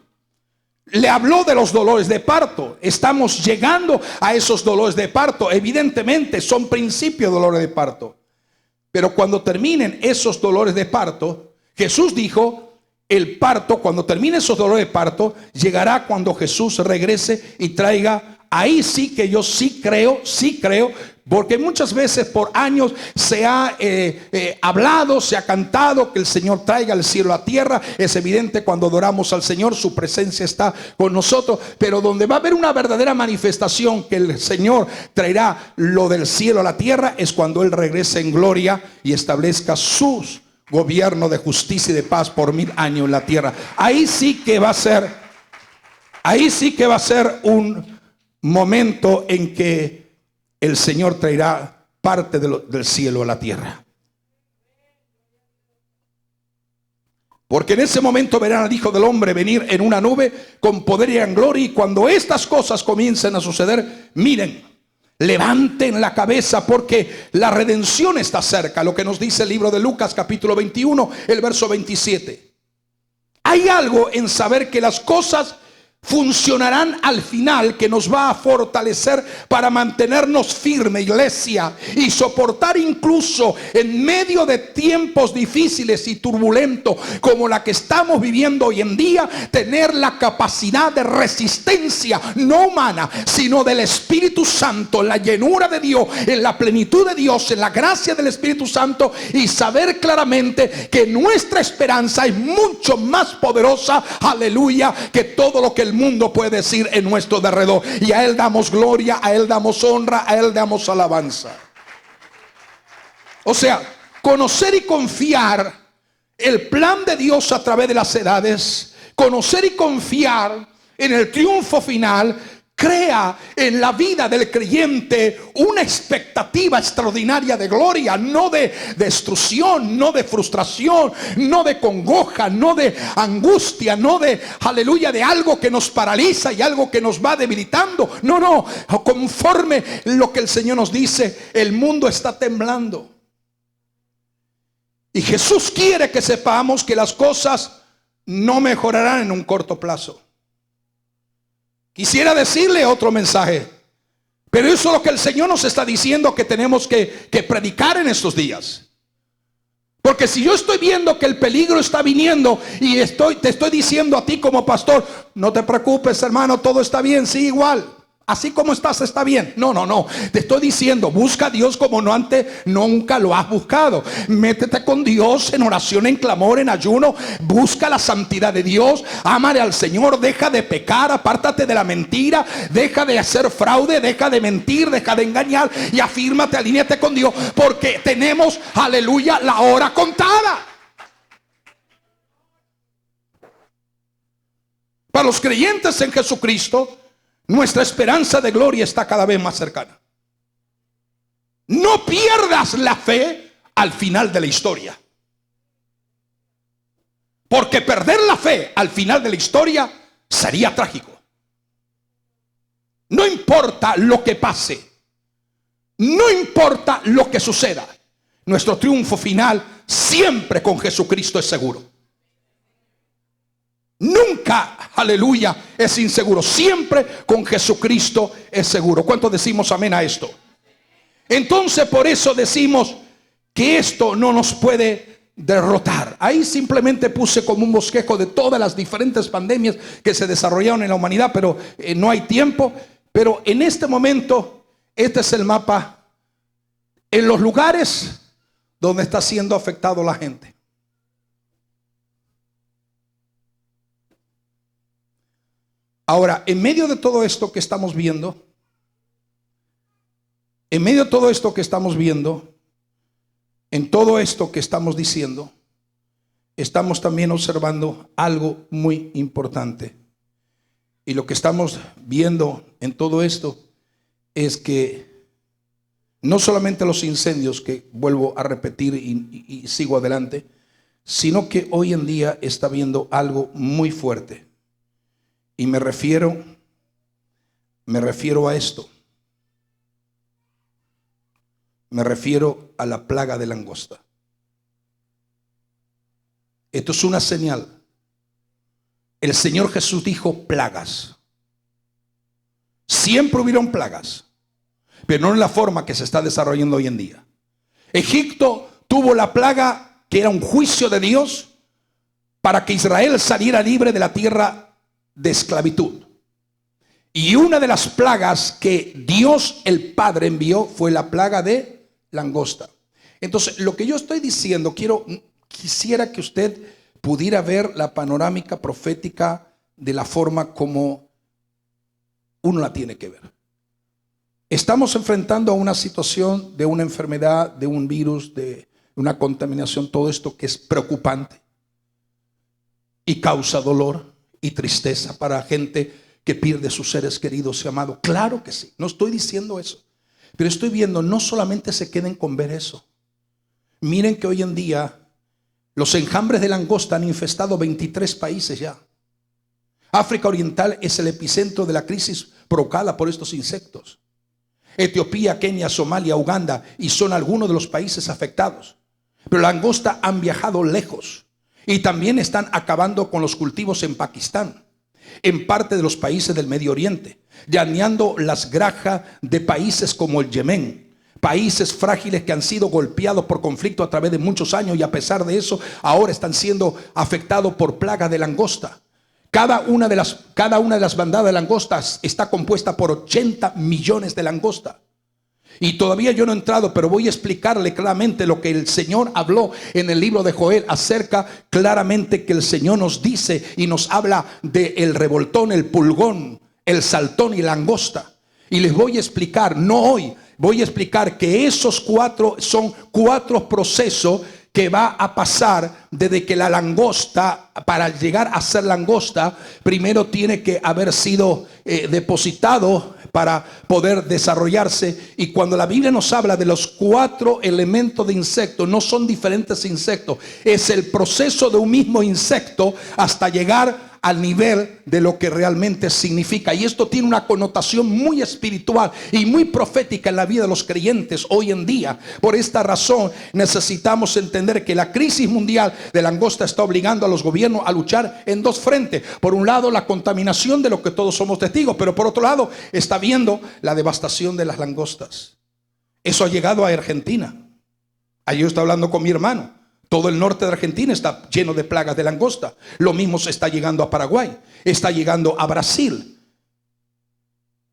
Le habló de los dolores de parto. Estamos llegando a esos dolores de parto. Evidentemente son principios de dolores de parto. Pero cuando terminen esos dolores de parto, Jesús dijo, el parto, cuando termine esos dolores de parto, llegará cuando Jesús regrese y traiga. Ahí sí que yo sí creo, porque muchas veces por años se ha hablado, se ha cantado que el Señor traiga el cielo a la tierra. Es evidente, cuando adoramos al Señor, su presencia está con nosotros. Pero donde va a haber una verdadera manifestación que el Señor traerá lo del cielo a la tierra, es cuando Él regrese en gloria y establezca su gobierno de justicia y de paz por 1000 años en la tierra. Ahí sí que va a ser un momento en que el Señor traerá parte del cielo a la tierra. Porque en ese momento verán al Hijo del Hombre venir en una nube con poder y en gloria. Y cuando estas cosas comiencen a suceder, miren, levanten la cabeza, porque la redención está cerca. Lo que nos dice el libro de Lucas capítulo 21, el verso 27. Hay algo en saber que las cosas funcionarán al final, que nos va a fortalecer para mantenernos firme, iglesia, y soportar incluso en medio de tiempos difíciles y turbulentos como la que estamos viviendo hoy en día. Tener la capacidad de resistencia, no humana, sino del Espíritu Santo, en la llenura de Dios, en la plenitud de Dios, en la gracia del Espíritu Santo, y saber claramente que nuestra esperanza es mucho más poderosa, aleluya, que todo lo que el mundo puede decir en nuestro derredor. Y a Él damos gloria, a Él damos honra, a Él damos alabanza. O sea, conocer y confiar el plan de Dios a través de las edades, conocer y confiar en el triunfo final, crea en la vida del creyente una expectativa extraordinaria de gloria, no de destrucción, no de frustración, no de congoja, no de angustia, no de, aleluya, de algo que nos paraliza y algo que nos va debilitando. No, no, conforme lo que el Señor nos dice, el mundo está temblando. Y Jesús quiere que sepamos que las cosas no mejorarán en un corto plazo. Quisiera decirle otro mensaje, pero eso es lo que el Señor nos está diciendo que tenemos que predicar en estos días. Porque si yo estoy viendo que el peligro está viniendo y te estoy diciendo a ti como pastor, no te preocupes, hermano, todo está bien, sí, igual. Así como estás está bien. No, no, no. Te estoy diciendo, busca a Dios como nunca lo has buscado. Métete con Dios en oración, en clamor, en ayuno. Busca la santidad de Dios. Ámale al Señor. Deja de pecar. Apártate de la mentira. Deja de hacer fraude. Deja de mentir. Deja de engañar. Y afírmate, alíñate con Dios. Porque tenemos, aleluya, la hora contada. Para los creyentes en Jesucristo, nuestra esperanza de gloria está cada vez más cercana. No pierdas la fe al final de la historia. Porque perder la fe al final de la historia sería trágico. No importa lo que pase. No importa lo que suceda. Nuestro triunfo final siempre con Jesucristo es seguro. Nunca, aleluya, es inseguro. Siempre con Jesucristo es seguro. ¿Cuántos decimos amén a esto? Entonces por eso decimos que esto no nos puede derrotar. Ahí simplemente puse como un bosquejo de todas las diferentes pandemias que se desarrollaron en la humanidad, pero no hay tiempo. Pero en este momento, este es el mapa en los lugares donde está siendo afectado la gente. Ahora, en medio de todo esto que estamos viendo, en medio de todo esto que estamos viendo, en todo esto que estamos diciendo, estamos también observando algo muy importante. Y lo que estamos viendo en todo esto es que no solamente los incendios, que vuelvo a repetir y sigo adelante, sino que hoy en día está viendo algo muy fuerte. Y me refiero a esto. Me refiero a la plaga de langosta. Esto es una señal. El Señor Jesús dijo plagas. Siempre hubieron plagas, pero no en la forma que se está desarrollando hoy en día. Egipto tuvo la plaga que era un juicio de Dios para que Israel saliera libre de la tierra de esclavitud. Y una de las plagas que Dios el Padre envió fue la plaga de langosta. Entonces, lo que yo estoy diciendo, quisiera que usted pudiera ver la panorámica profética de la forma como uno la tiene que ver. Estamos enfrentando a una situación de una enfermedad, de un virus, de una contaminación, todo esto que es preocupante y causa dolor y tristeza para gente que pierde sus seres queridos y amados. Claro que sí, no estoy diciendo eso, pero estoy viendo, no solamente se queden con ver eso. Miren que hoy en día los enjambres de langosta han infestado 23 países ya. África Oriental es el epicentro de la crisis provocada por estos insectos. Etiopía, Kenia, Somalia, Uganda, y son algunos de los países afectados. Pero la langosta han viajado lejos. Y también están acabando con los cultivos en Pakistán, en parte de los países del Medio Oriente, dañando las granjas de países como el Yemen, países frágiles que han sido golpeados por conflicto a través de muchos años y a pesar de eso ahora están siendo afectados por plagas de langosta. Cada una de las bandadas de langostas está compuesta por 80 millones de langostas. Y todavía yo no he entrado, pero voy a explicarle claramente lo que el Señor habló en el libro de Joel acerca claramente que el Señor nos dice y nos habla del revoltón, el pulgón, el saltón y la langosta. Y les voy a explicar, no hoy, voy a explicar que esos cuatro son cuatro procesos que va a pasar desde que la langosta, para llegar a ser langosta, primero tiene que haber sido depositado para poder desarrollarse. Y cuando la Biblia nos habla de los cuatro elementos de insectos, no son diferentes insectos, es el proceso de un mismo insecto hasta llegar al nivel de lo que realmente significa. Y esto tiene una connotación muy espiritual y muy profética en la vida de los creyentes hoy en día. Por esta razón necesitamos entender que la crisis mundial de langosta está obligando a los gobiernos a luchar en dos frentes. Por un lado, la contaminación de lo que todos somos testigos, pero por otro lado está viendo la devastación de las langostas. Eso ha llegado a Argentina. Ayer yo estaba hablando con mi hermano. Todo el norte de Argentina está lleno de plagas de langosta. Lo mismo se está llegando a Paraguay, está llegando a Brasil,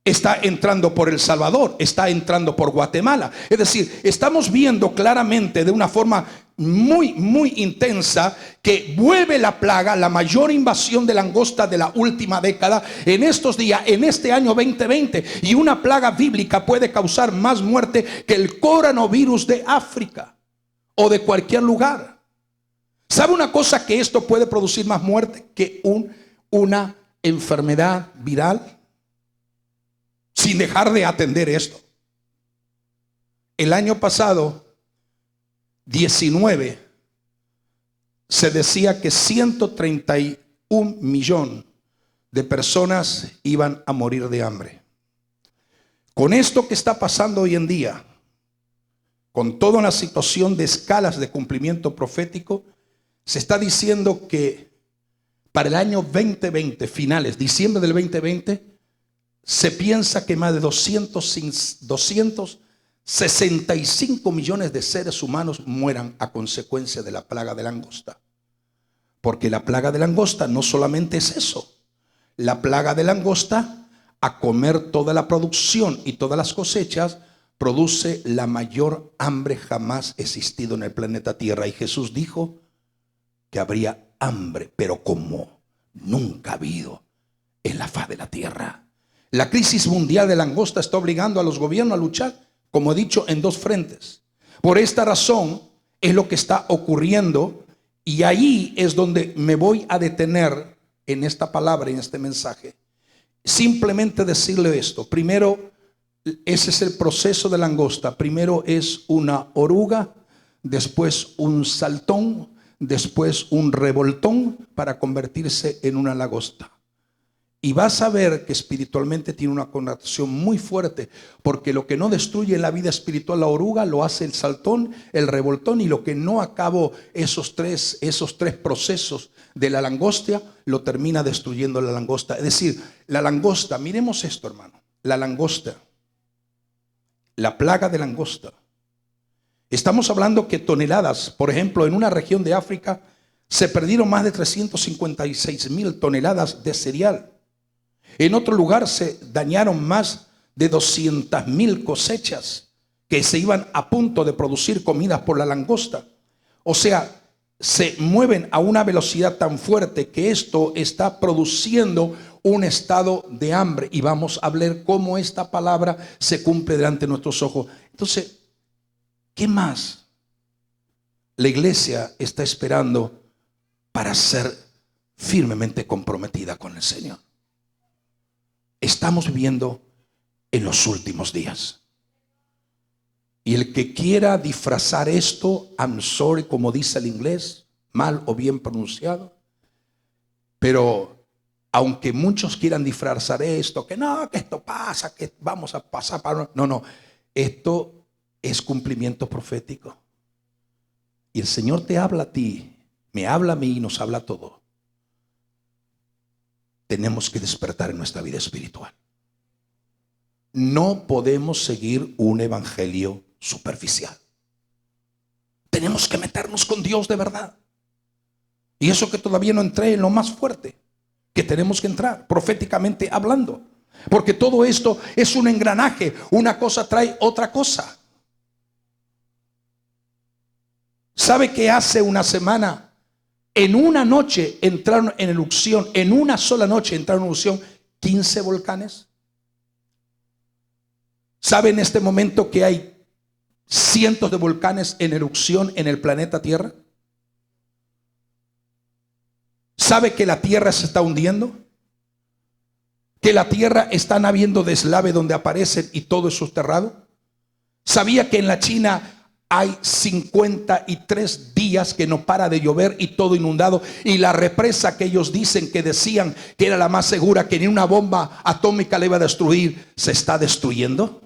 está entrando por El Salvador, está entrando por Guatemala. Es decir, estamos viendo claramente de una forma muy intensa que vuelve la plaga, la mayor invasión de langosta de la última década en estos días, en este año 2020. Y una plaga bíblica puede causar más muerte que el coronavirus de África o de cualquier lugar. ¿Sabe una cosa? Que esto puede producir más muerte que una enfermedad viral, sin dejar de atender esto. El año pasado 19 se decía que 131 millones de personas iban a morir de hambre. Con esto que está pasando hoy en día, con toda una situación de escalas de cumplimiento profético, se está diciendo que para el año 2020, finales, diciembre del 2020, se piensa que más de 265 millones de seres humanos mueran a consecuencia de la plaga de langosta. Porque la plaga de langosta no solamente es eso. La plaga de langosta, a comer toda la producción y todas las cosechas, produce la mayor hambre jamás existido en el planeta Tierra. Y Jesús dijo que habría hambre, pero como nunca ha habido en la faz de la tierra. La crisis mundial de langosta está obligando a los gobiernos a luchar, como he dicho, en dos frentes. Por esta razón es lo que está ocurriendo, y ahí es donde me voy a detener en esta palabra, en este mensaje. Simplemente decirle esto. Primero, ese es el proceso de langosta. Primero es una oruga, después un saltón, después un revoltón para convertirse en una langosta. Y vas a ver que espiritualmente tiene una connotación muy fuerte, porque lo que no destruye en la vida espiritual la oruga, lo hace el saltón, el revoltón, y lo que no acabó esos tres procesos de la langosta, lo termina destruyendo la langosta. Es decir, la langosta, miremos esto, hermano, la langosta, la plaga de langosta. Estamos hablando que toneladas, por ejemplo, en una región de África se perdieron más de 356,000 toneladas de cereal. En otro lugar se dañaron más de 200,000 cosechas que se iban a punto de producir comidas por la langosta. O sea, se mueven a una velocidad tan fuerte que esto está produciendo un estado de hambre. Y vamos a ver cómo esta palabra se cumple delante de nuestros ojos. Entonces, ¿qué más la iglesia está esperando para ser firmemente comprometida con el Señor? Estamos viviendo en los últimos días. Y el que quiera disfrazar esto, I'm sorry, como dice el inglés, mal o bien pronunciado, pero aunque muchos quieran disfrazar esto, que no, que esto pasa, que vamos a pasar para... No, esto es cumplimiento profético. Y el Señor te habla a ti, me habla a mí y nos habla a todos. Tenemos que despertar en nuestra vida espiritual. No podemos seguir un evangelio superficial. Tenemos que meternos con Dios de verdad. Y eso que todavía no entré en lo más fuerte, que tenemos que entrar proféticamente hablando. Porque todo esto es un engranaje. Una cosa trae otra cosa. ¿Sabe que hace una semana, en una noche entraron en erupción, en una sola noche entraron en erupción 15 volcanes? ¿Sabe en este momento que hay cientos de volcanes en erupción en el planeta Tierra? ¿Sabe que la Tierra se está hundiendo? Que la Tierra están habiendo deslave donde aparecen y todo es soterrado. ¿Sabía que en la China hay 53 días que no para de llover y todo inundado? Y la represa que ellos decían que era la más segura, que ni una bomba atómica le iba a destruir, se está destruyendo.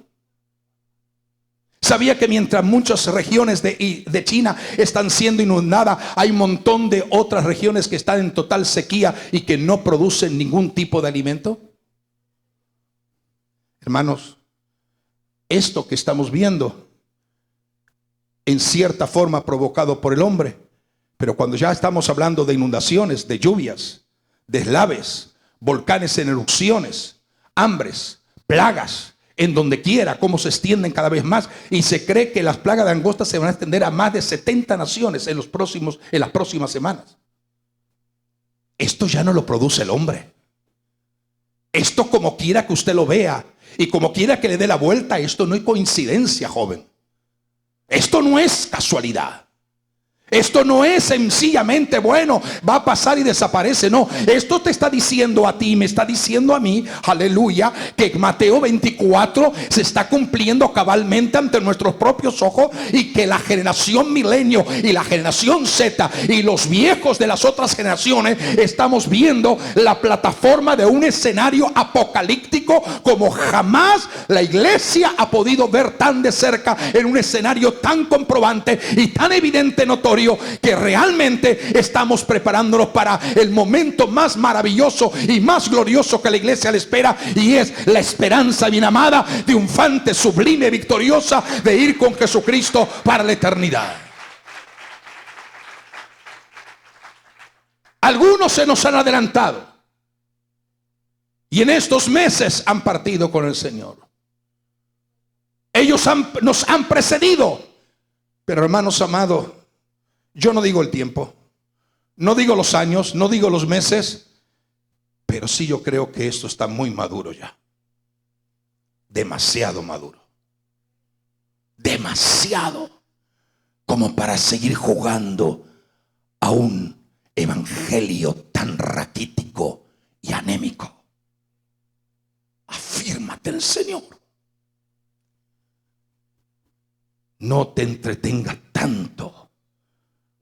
¿Sabía que mientras muchas regiones de China están siendo inundadas, hay un montón de otras regiones que están en total sequía y que no producen ningún tipo de alimento? Hermanos, esto que estamos viendo, en cierta forma provocado por el hombre, pero cuando ya estamos hablando de inundaciones, de lluvias, deslaves, volcanes en erupciones, hambres, plagas, en donde quiera, cómo se extienden cada vez más, y se cree que las plagas de langostas se van a extender a más de 70 naciones en las próximas semanas. Esto ya no lo produce el hombre. Esto, como quiera que usted lo vea y como quiera que le dé la vuelta, esto no es coincidencia, joven. Esto no es casualidad. Esto no es sencillamente, bueno, va a pasar y desaparece. No, esto te está diciendo a ti, me está diciendo a mí, aleluya, que Mateo 24 se está cumpliendo cabalmente ante nuestros propios ojos, y que la generación milenio y la generación Z y los viejos de las otras generaciones estamos viendo la plataforma de un escenario apocalíptico como jamás la iglesia ha podido ver tan de cerca, en un escenario tan comprobante y tan evidente, notorio, que realmente estamos preparándonos para el momento más maravilloso y más glorioso que la iglesia le espera, y es la esperanza bien amada, triunfante, sublime, victoriosa, de ir con Jesucristo para la eternidad. Algunos se nos han adelantado y en estos meses han partido con el Señor. Ellos nos han precedido. Pero, hermanos amados, yo no digo el tiempo, no digo los años, no digo los meses, pero sí yo creo que esto está muy maduro ya. Demasiado maduro. Demasiado como para seguir jugando a un evangelio tan raquítico y anémico. Afírmate en el Señor. No te entretengas tanto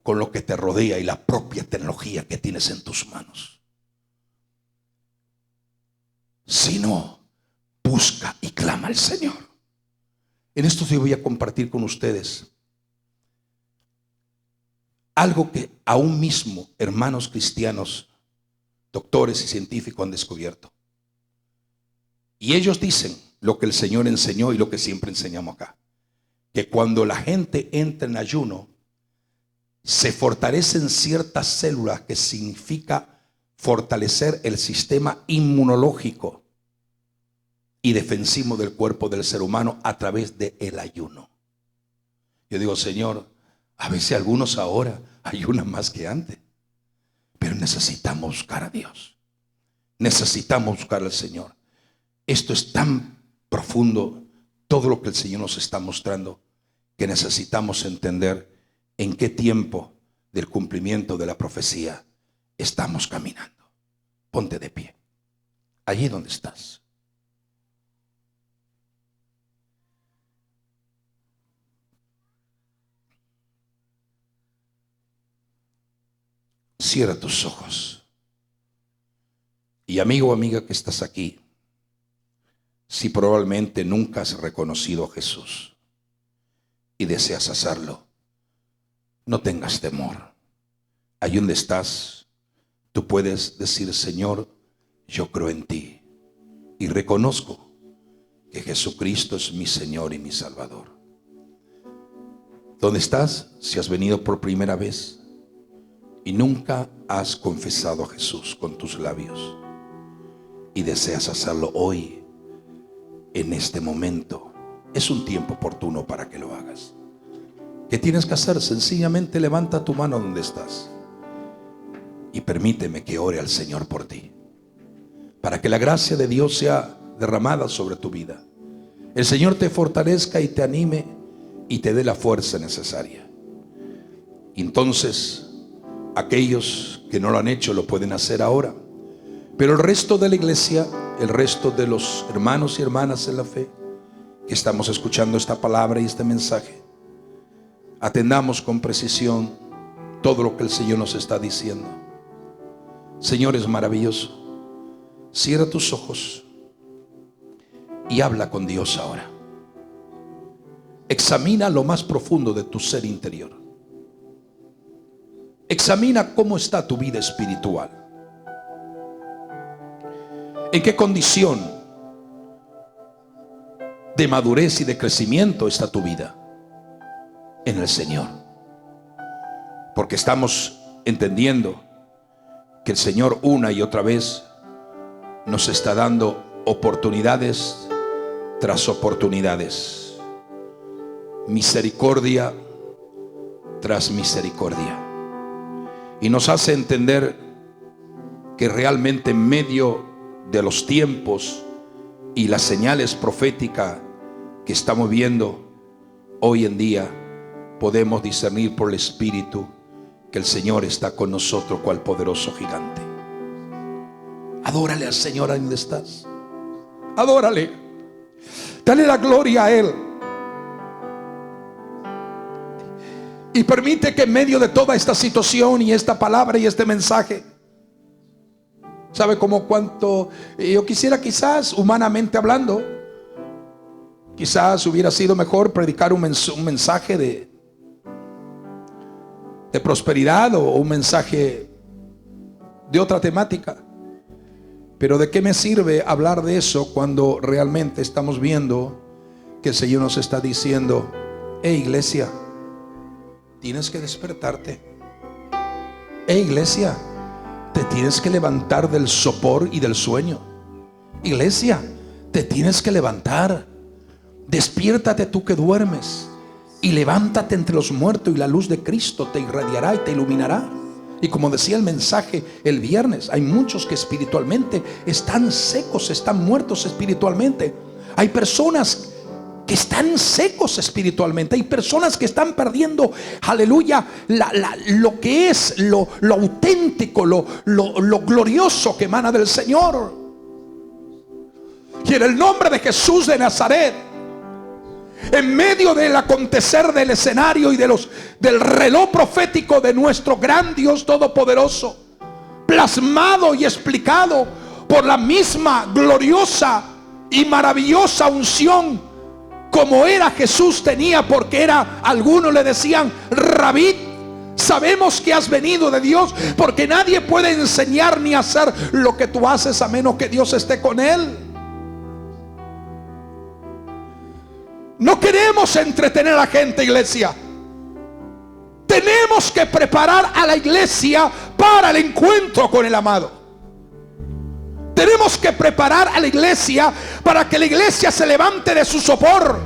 con lo que te rodea y la propia tecnología que tienes en tus manos, sino busca y clama al Señor. En esto yo voy a compartir con ustedes algo que aún mismo hermanos cristianos, doctores y científicos han descubierto. Y ellos dicen lo que el Señor enseñó y lo que siempre enseñamos acá, que cuando la gente entra en ayuno, se fortalecen ciertas células, que significa fortalecer el sistema inmunológico y defensivo del cuerpo del ser humano a través del ayuno. Yo digo, Señor, a veces algunos ahora ayunan más que antes, pero necesitamos buscar a Dios, necesitamos buscar al Señor. Esto es tan profundo, todo lo que el Señor nos está mostrando, que necesitamos entender en qué tiempo del cumplimiento de la profecía estamos caminando. Ponte de pie, allí donde estás. Cierra tus ojos. Y amigo o amiga que estás aquí, si probablemente nunca has reconocido a Jesús y deseas hacerlo, no tengas temor. Allí donde estás, tú puedes decir, Señor, yo creo en ti y reconozco que Jesucristo es mi Señor y mi Salvador. ¿Dónde estás? Si has venido por primera vez y nunca has confesado a Jesús con tus labios y deseas hacerlo hoy, en este momento es un tiempo oportuno para que lo hagas. ¿Qué tienes que hacer? Sencillamente levanta tu mano donde estás y permíteme que ore al Señor por ti, para que la gracia de Dios sea derramada sobre tu vida. El Señor te fortalezca y te anime y te dé la fuerza necesaria. Entonces, aquellos que no lo han hecho lo pueden hacer ahora. Pero el resto de la iglesia, el resto de los hermanos y hermanas en la fe que estamos escuchando esta palabra y este mensaje, atendamos con precisión todo lo que el Señor nos está diciendo. Señor, es maravilloso. Cierra tus ojos y habla con Dios ahora. Examina lo más profundo de tu ser interior. Examina cómo está tu vida espiritual. ¿En qué condición de madurez y de crecimiento está tu vida? En el Señor. Porque estamos entendiendo que el Señor una y otra vez nos está dando oportunidades tras oportunidades, misericordia tras misericordia, y nos hace entender que realmente en medio de los tiempos y las señales proféticas que estamos viendo hoy en día, podemos discernir por el Espíritu que el Señor está con nosotros cual poderoso gigante. Adórale al Señor ahí donde estás. Adórale. Dale la gloria a Él. Y permite que en medio de toda esta situación y esta palabra y este mensaje, ¿sabe cómo cuánto yo quisiera, quizás humanamente hablando, quizás hubiera sido mejor predicar un mensaje de prosperidad o un mensaje de otra temática? Pero ¿de qué me sirve hablar de eso cuando realmente estamos viendo que el Señor nos está diciendo: hey, iglesia, tienes que despertarte. Hey, iglesia, te tienes que levantar del sopor y del sueño. Iglesia, te tienes que levantar. Despiértate tú que duermes y levántate entre los muertos, y la luz de Cristo te irradiará y te iluminará. Y como decía el mensaje el viernes, hay muchos que espiritualmente están secos, están muertos espiritualmente. Hay personas que están secos espiritualmente. Hay personas que están perdiendo, aleluya, lo que es lo auténtico, lo glorioso que emana del Señor. Y en el nombre de Jesús de Nazaret, en medio del acontecer del escenario y del reloj profético de nuestro gran Dios todopoderoso, plasmado y explicado por la misma gloriosa y maravillosa unción como era Jesús tenía, porque algunos le decían Rabí. Sabemos que has venido de Dios, porque nadie puede enseñar ni hacer lo que tú haces a menos que Dios esté con él. No queremos entretener a la gente, iglesia. Tenemos que preparar a la iglesia para el encuentro con el amado. Tenemos que preparar a la iglesia para que la iglesia se levante de su sopor,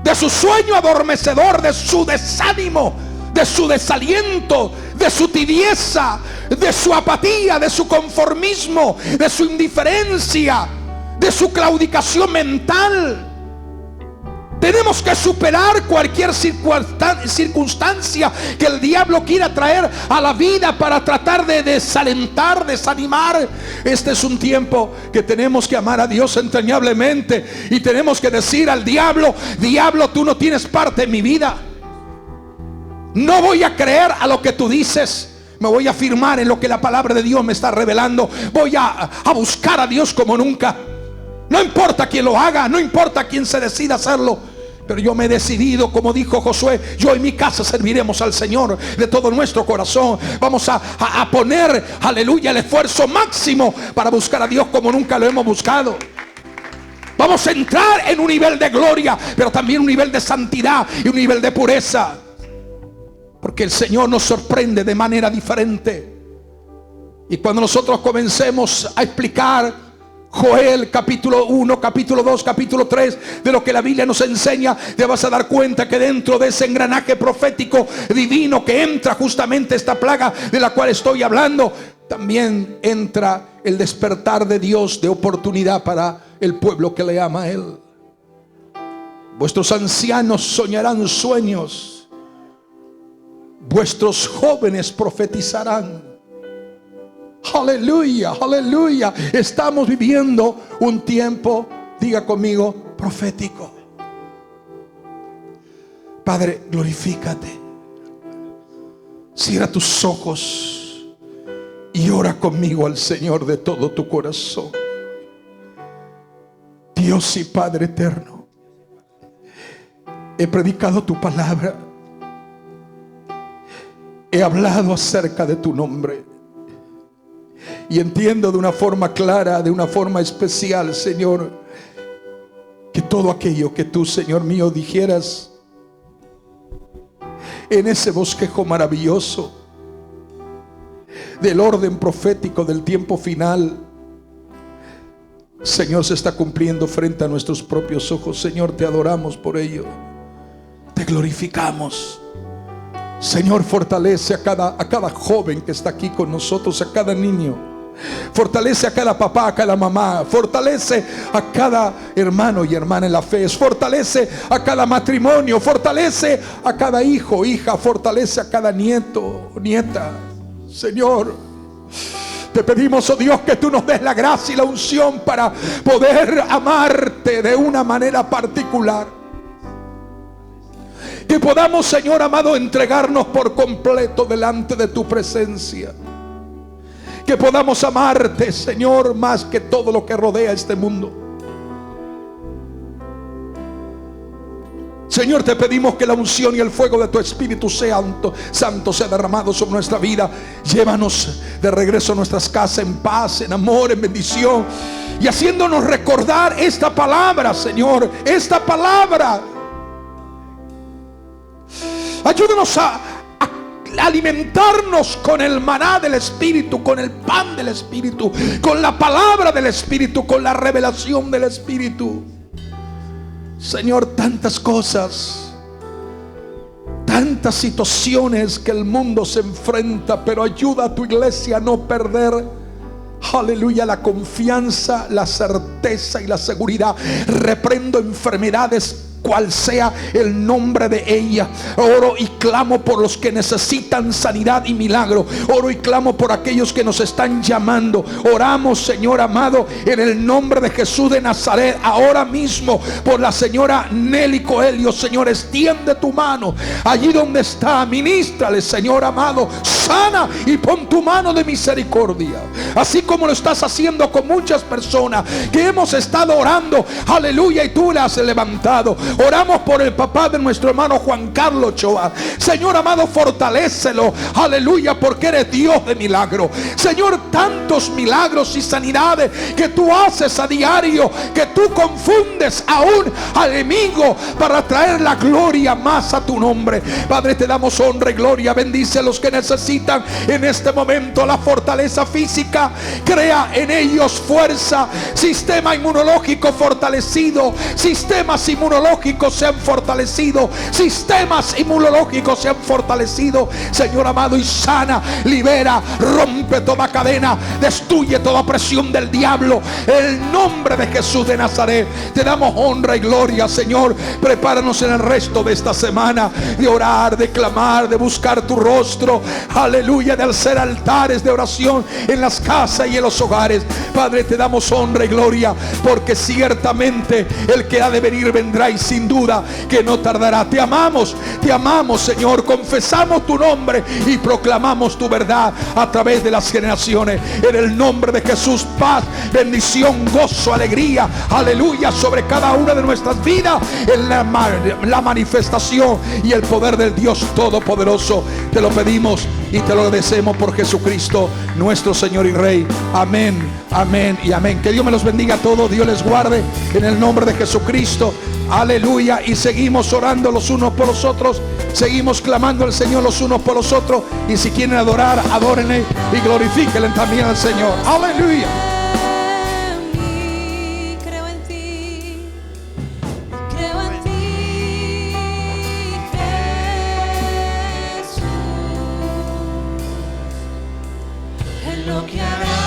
de su sueño adormecedor, de su desánimo, de su desaliento, de su tibieza, de su apatía, de su conformismo, de su indiferencia, de su claudicación mental. Tenemos que superar cualquier circunstancia que el diablo quiera traer a la vida para tratar de desalentar, desanimar. Este es un tiempo que tenemos que amar a Dios entrañablemente, y tenemos que decir al diablo: diablo, tú no tienes parte en mi vida. No voy a creer a lo que tú dices. Me voy a afirmar en lo que la palabra de Dios me está revelando. Voy a buscar a Dios como nunca. No importa quién lo haga, no importa quién se decida hacerlo, pero yo me he decidido, como dijo Josué: yo y mi casa serviremos al Señor de todo nuestro corazón. Vamos a poner, aleluya, el esfuerzo máximo para buscar a Dios como nunca lo hemos buscado. Vamos a entrar en un nivel de gloria, pero también un nivel de santidad y un nivel de pureza, porque el Señor nos sorprende de manera diferente. Y cuando nosotros comencemos a explicar Joel capítulo 1, capítulo 2, capítulo 3, de lo que la Biblia nos enseña, te vas a dar cuenta que dentro de ese engranaje profético divino que entra justamente esta plaga de la cual estoy hablando, también entra el despertar de Dios de oportunidad para el pueblo que le ama a Él. Vuestros ancianos soñarán sueños, vuestros jóvenes profetizarán. Aleluya, aleluya. Estamos viviendo un tiempo, diga conmigo, profético. Padre, glorifícate. Cierra tus ojos y ora conmigo al Señor de todo tu corazón. Dios y Padre eterno, he predicado tu palabra, he hablado acerca de tu nombre. Y entiendo de una forma clara, de una forma especial, Señor, que todo aquello que tú, Señor mío, dijeras en ese bosquejo maravilloso del orden profético del tiempo final, Señor, se está cumpliendo frente a nuestros propios ojos. Señor, te adoramos por ello, te glorificamos. Señor, fortalece a cada joven que está aquí con nosotros, a cada niño. Fortalece a cada papá, a cada mamá. Fortalece a cada hermano y hermana en la fe. Fortalece a cada matrimonio. Fortalece a cada hijo, hija. Fortalece a cada nieto, nieta. Señor, te pedimos, oh Dios, que tú nos des la gracia y la unción para poder amarte de una manera particular. Que podamos, Señor amado, entregarnos por completo delante de tu presencia. Que podamos amarte, Señor, más que todo lo que rodea este mundo. Señor, te pedimos que la unción y el fuego de tu Espíritu Santo sea derramado sobre nuestra vida. Llévanos de regreso a nuestras casas en paz, en amor, en bendición, y haciéndonos recordar esta palabra, Señor, esta palabra. Ayúdanos a alimentarnos con el maná del Espíritu, con el pan del Espíritu, con la palabra del Espíritu, con la revelación del Espíritu. Señor, tantas cosas, tantas situaciones que el mundo se enfrenta, pero ayuda a tu iglesia a no perder, aleluya, la confianza, la certeza y la seguridad. Reprendo enfermedades, cual sea el nombre de ella. Oro y clamo por los que necesitan sanidad y milagro. Oro y clamo por aquellos que nos están llamando. Oramos, Señor amado, en el nombre de Jesús de Nazaret, ahora mismo por la señora Nelly Coelho. Señor, extiende tu mano allí donde está. Ministrale, Señor amado, sana y pon tu mano de misericordia, así como lo estás haciendo con muchas personas que hemos estado orando, aleluya, y tú la has levantado. Oramos por el papá de nuestro hermano Juan Carlos Ochoa. Señor amado, fortalécelo, aleluya, porque eres Dios de milagro. Señor, tantos milagros y sanidades que tú haces a diario, que tú confundes aún al enemigo para traer la gloria más a tu nombre. Padre, te damos honra y gloria. Bendice a los que necesitan en este momento la fortaleza física. Crea en ellos fuerza, sistema inmunológico fortalecido, sistemas inmunológicos se han fortalecido, sistemas inmunológicos se han fortalecido, Señor amado, y sana, libera, rompe toda cadena, destruye toda presión del diablo. En el nombre de Jesús de Nazaret te damos honra y gloria, Señor. Prepáranos en el resto de esta semana de orar, de clamar, de buscar tu rostro, aleluya, de hacer altares de oración en las casas y en los hogares. Padre, te damos honra y gloria, porque ciertamente el que ha de venir vendrá, y sin duda que no tardará. Te amamos, Señor. Confesamos tu nombre y proclamamos tu verdad a través de las generaciones. En el nombre de Jesús, paz, bendición, gozo, alegría, aleluya, sobre cada una de nuestras vidas, en la manifestación y el poder del Dios Todopoderoso. Te lo pedimos y te lo agradecemos por Jesucristo, nuestro Señor y Rey. Amén, amén y amén. Que Dios me los bendiga a todos. Dios les guarde en el nombre de Jesucristo. Aleluya. Y seguimos orando los unos por los otros. Seguimos clamando al Señor los unos por los otros. Y si quieren adorar, adórenle y glorifíquenle también al Señor. Aleluya. lo que hará.